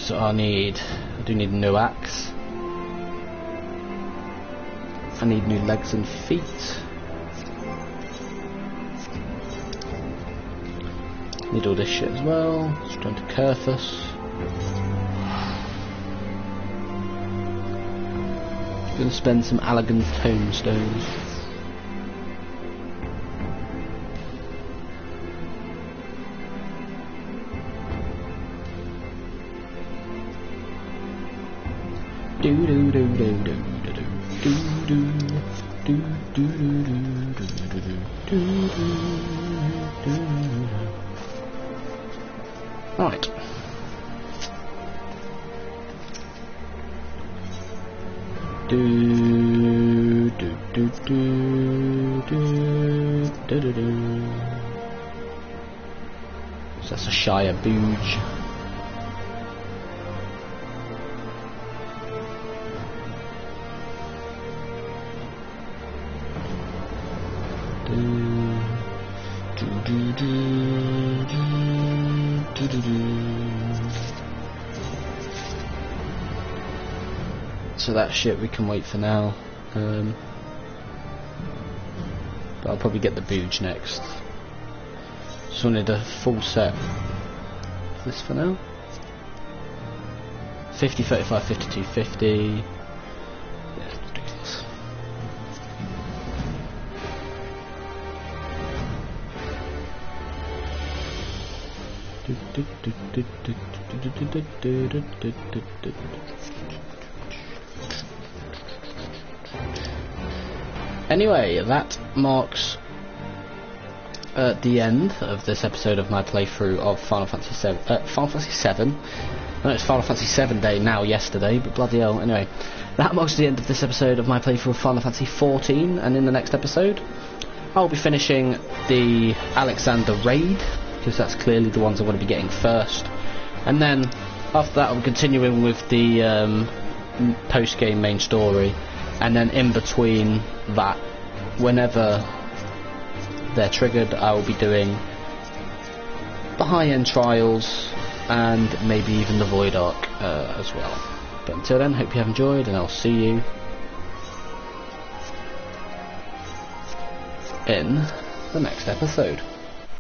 so I do need a new axe. I need new legs and feet. Need all this shit as well. Just trying to Curthus. Gonna spend some elegant tomestones. Do do do do do do do do do do do do. Right. Do do do do do do do do. So that's a Shire Booge. So that shit we can wait for now, but I'll probably get the Booge next. Just wanted a full set of this for now. 50, 35, 52, 50. Yeah, it's ridiculous. Anyway, that marks the end of this episode of my playthrough of Final Fantasy VII. No, it's Final Fantasy VII Day now, yesterday, but bloody hell. Anyway, that marks the end of this episode of my playthrough of Final Fantasy XIV, and in the next episode, I'll be finishing the Alexander raid, because that's clearly the ones I want to be getting first. And then, after that, I'll be continuing with the post-game main story. And then in between that, whenever they're triggered, I will be doing the high-end trials and maybe even the Void Arc as well. But until then, hope you have enjoyed, and I'll see you in the next episode.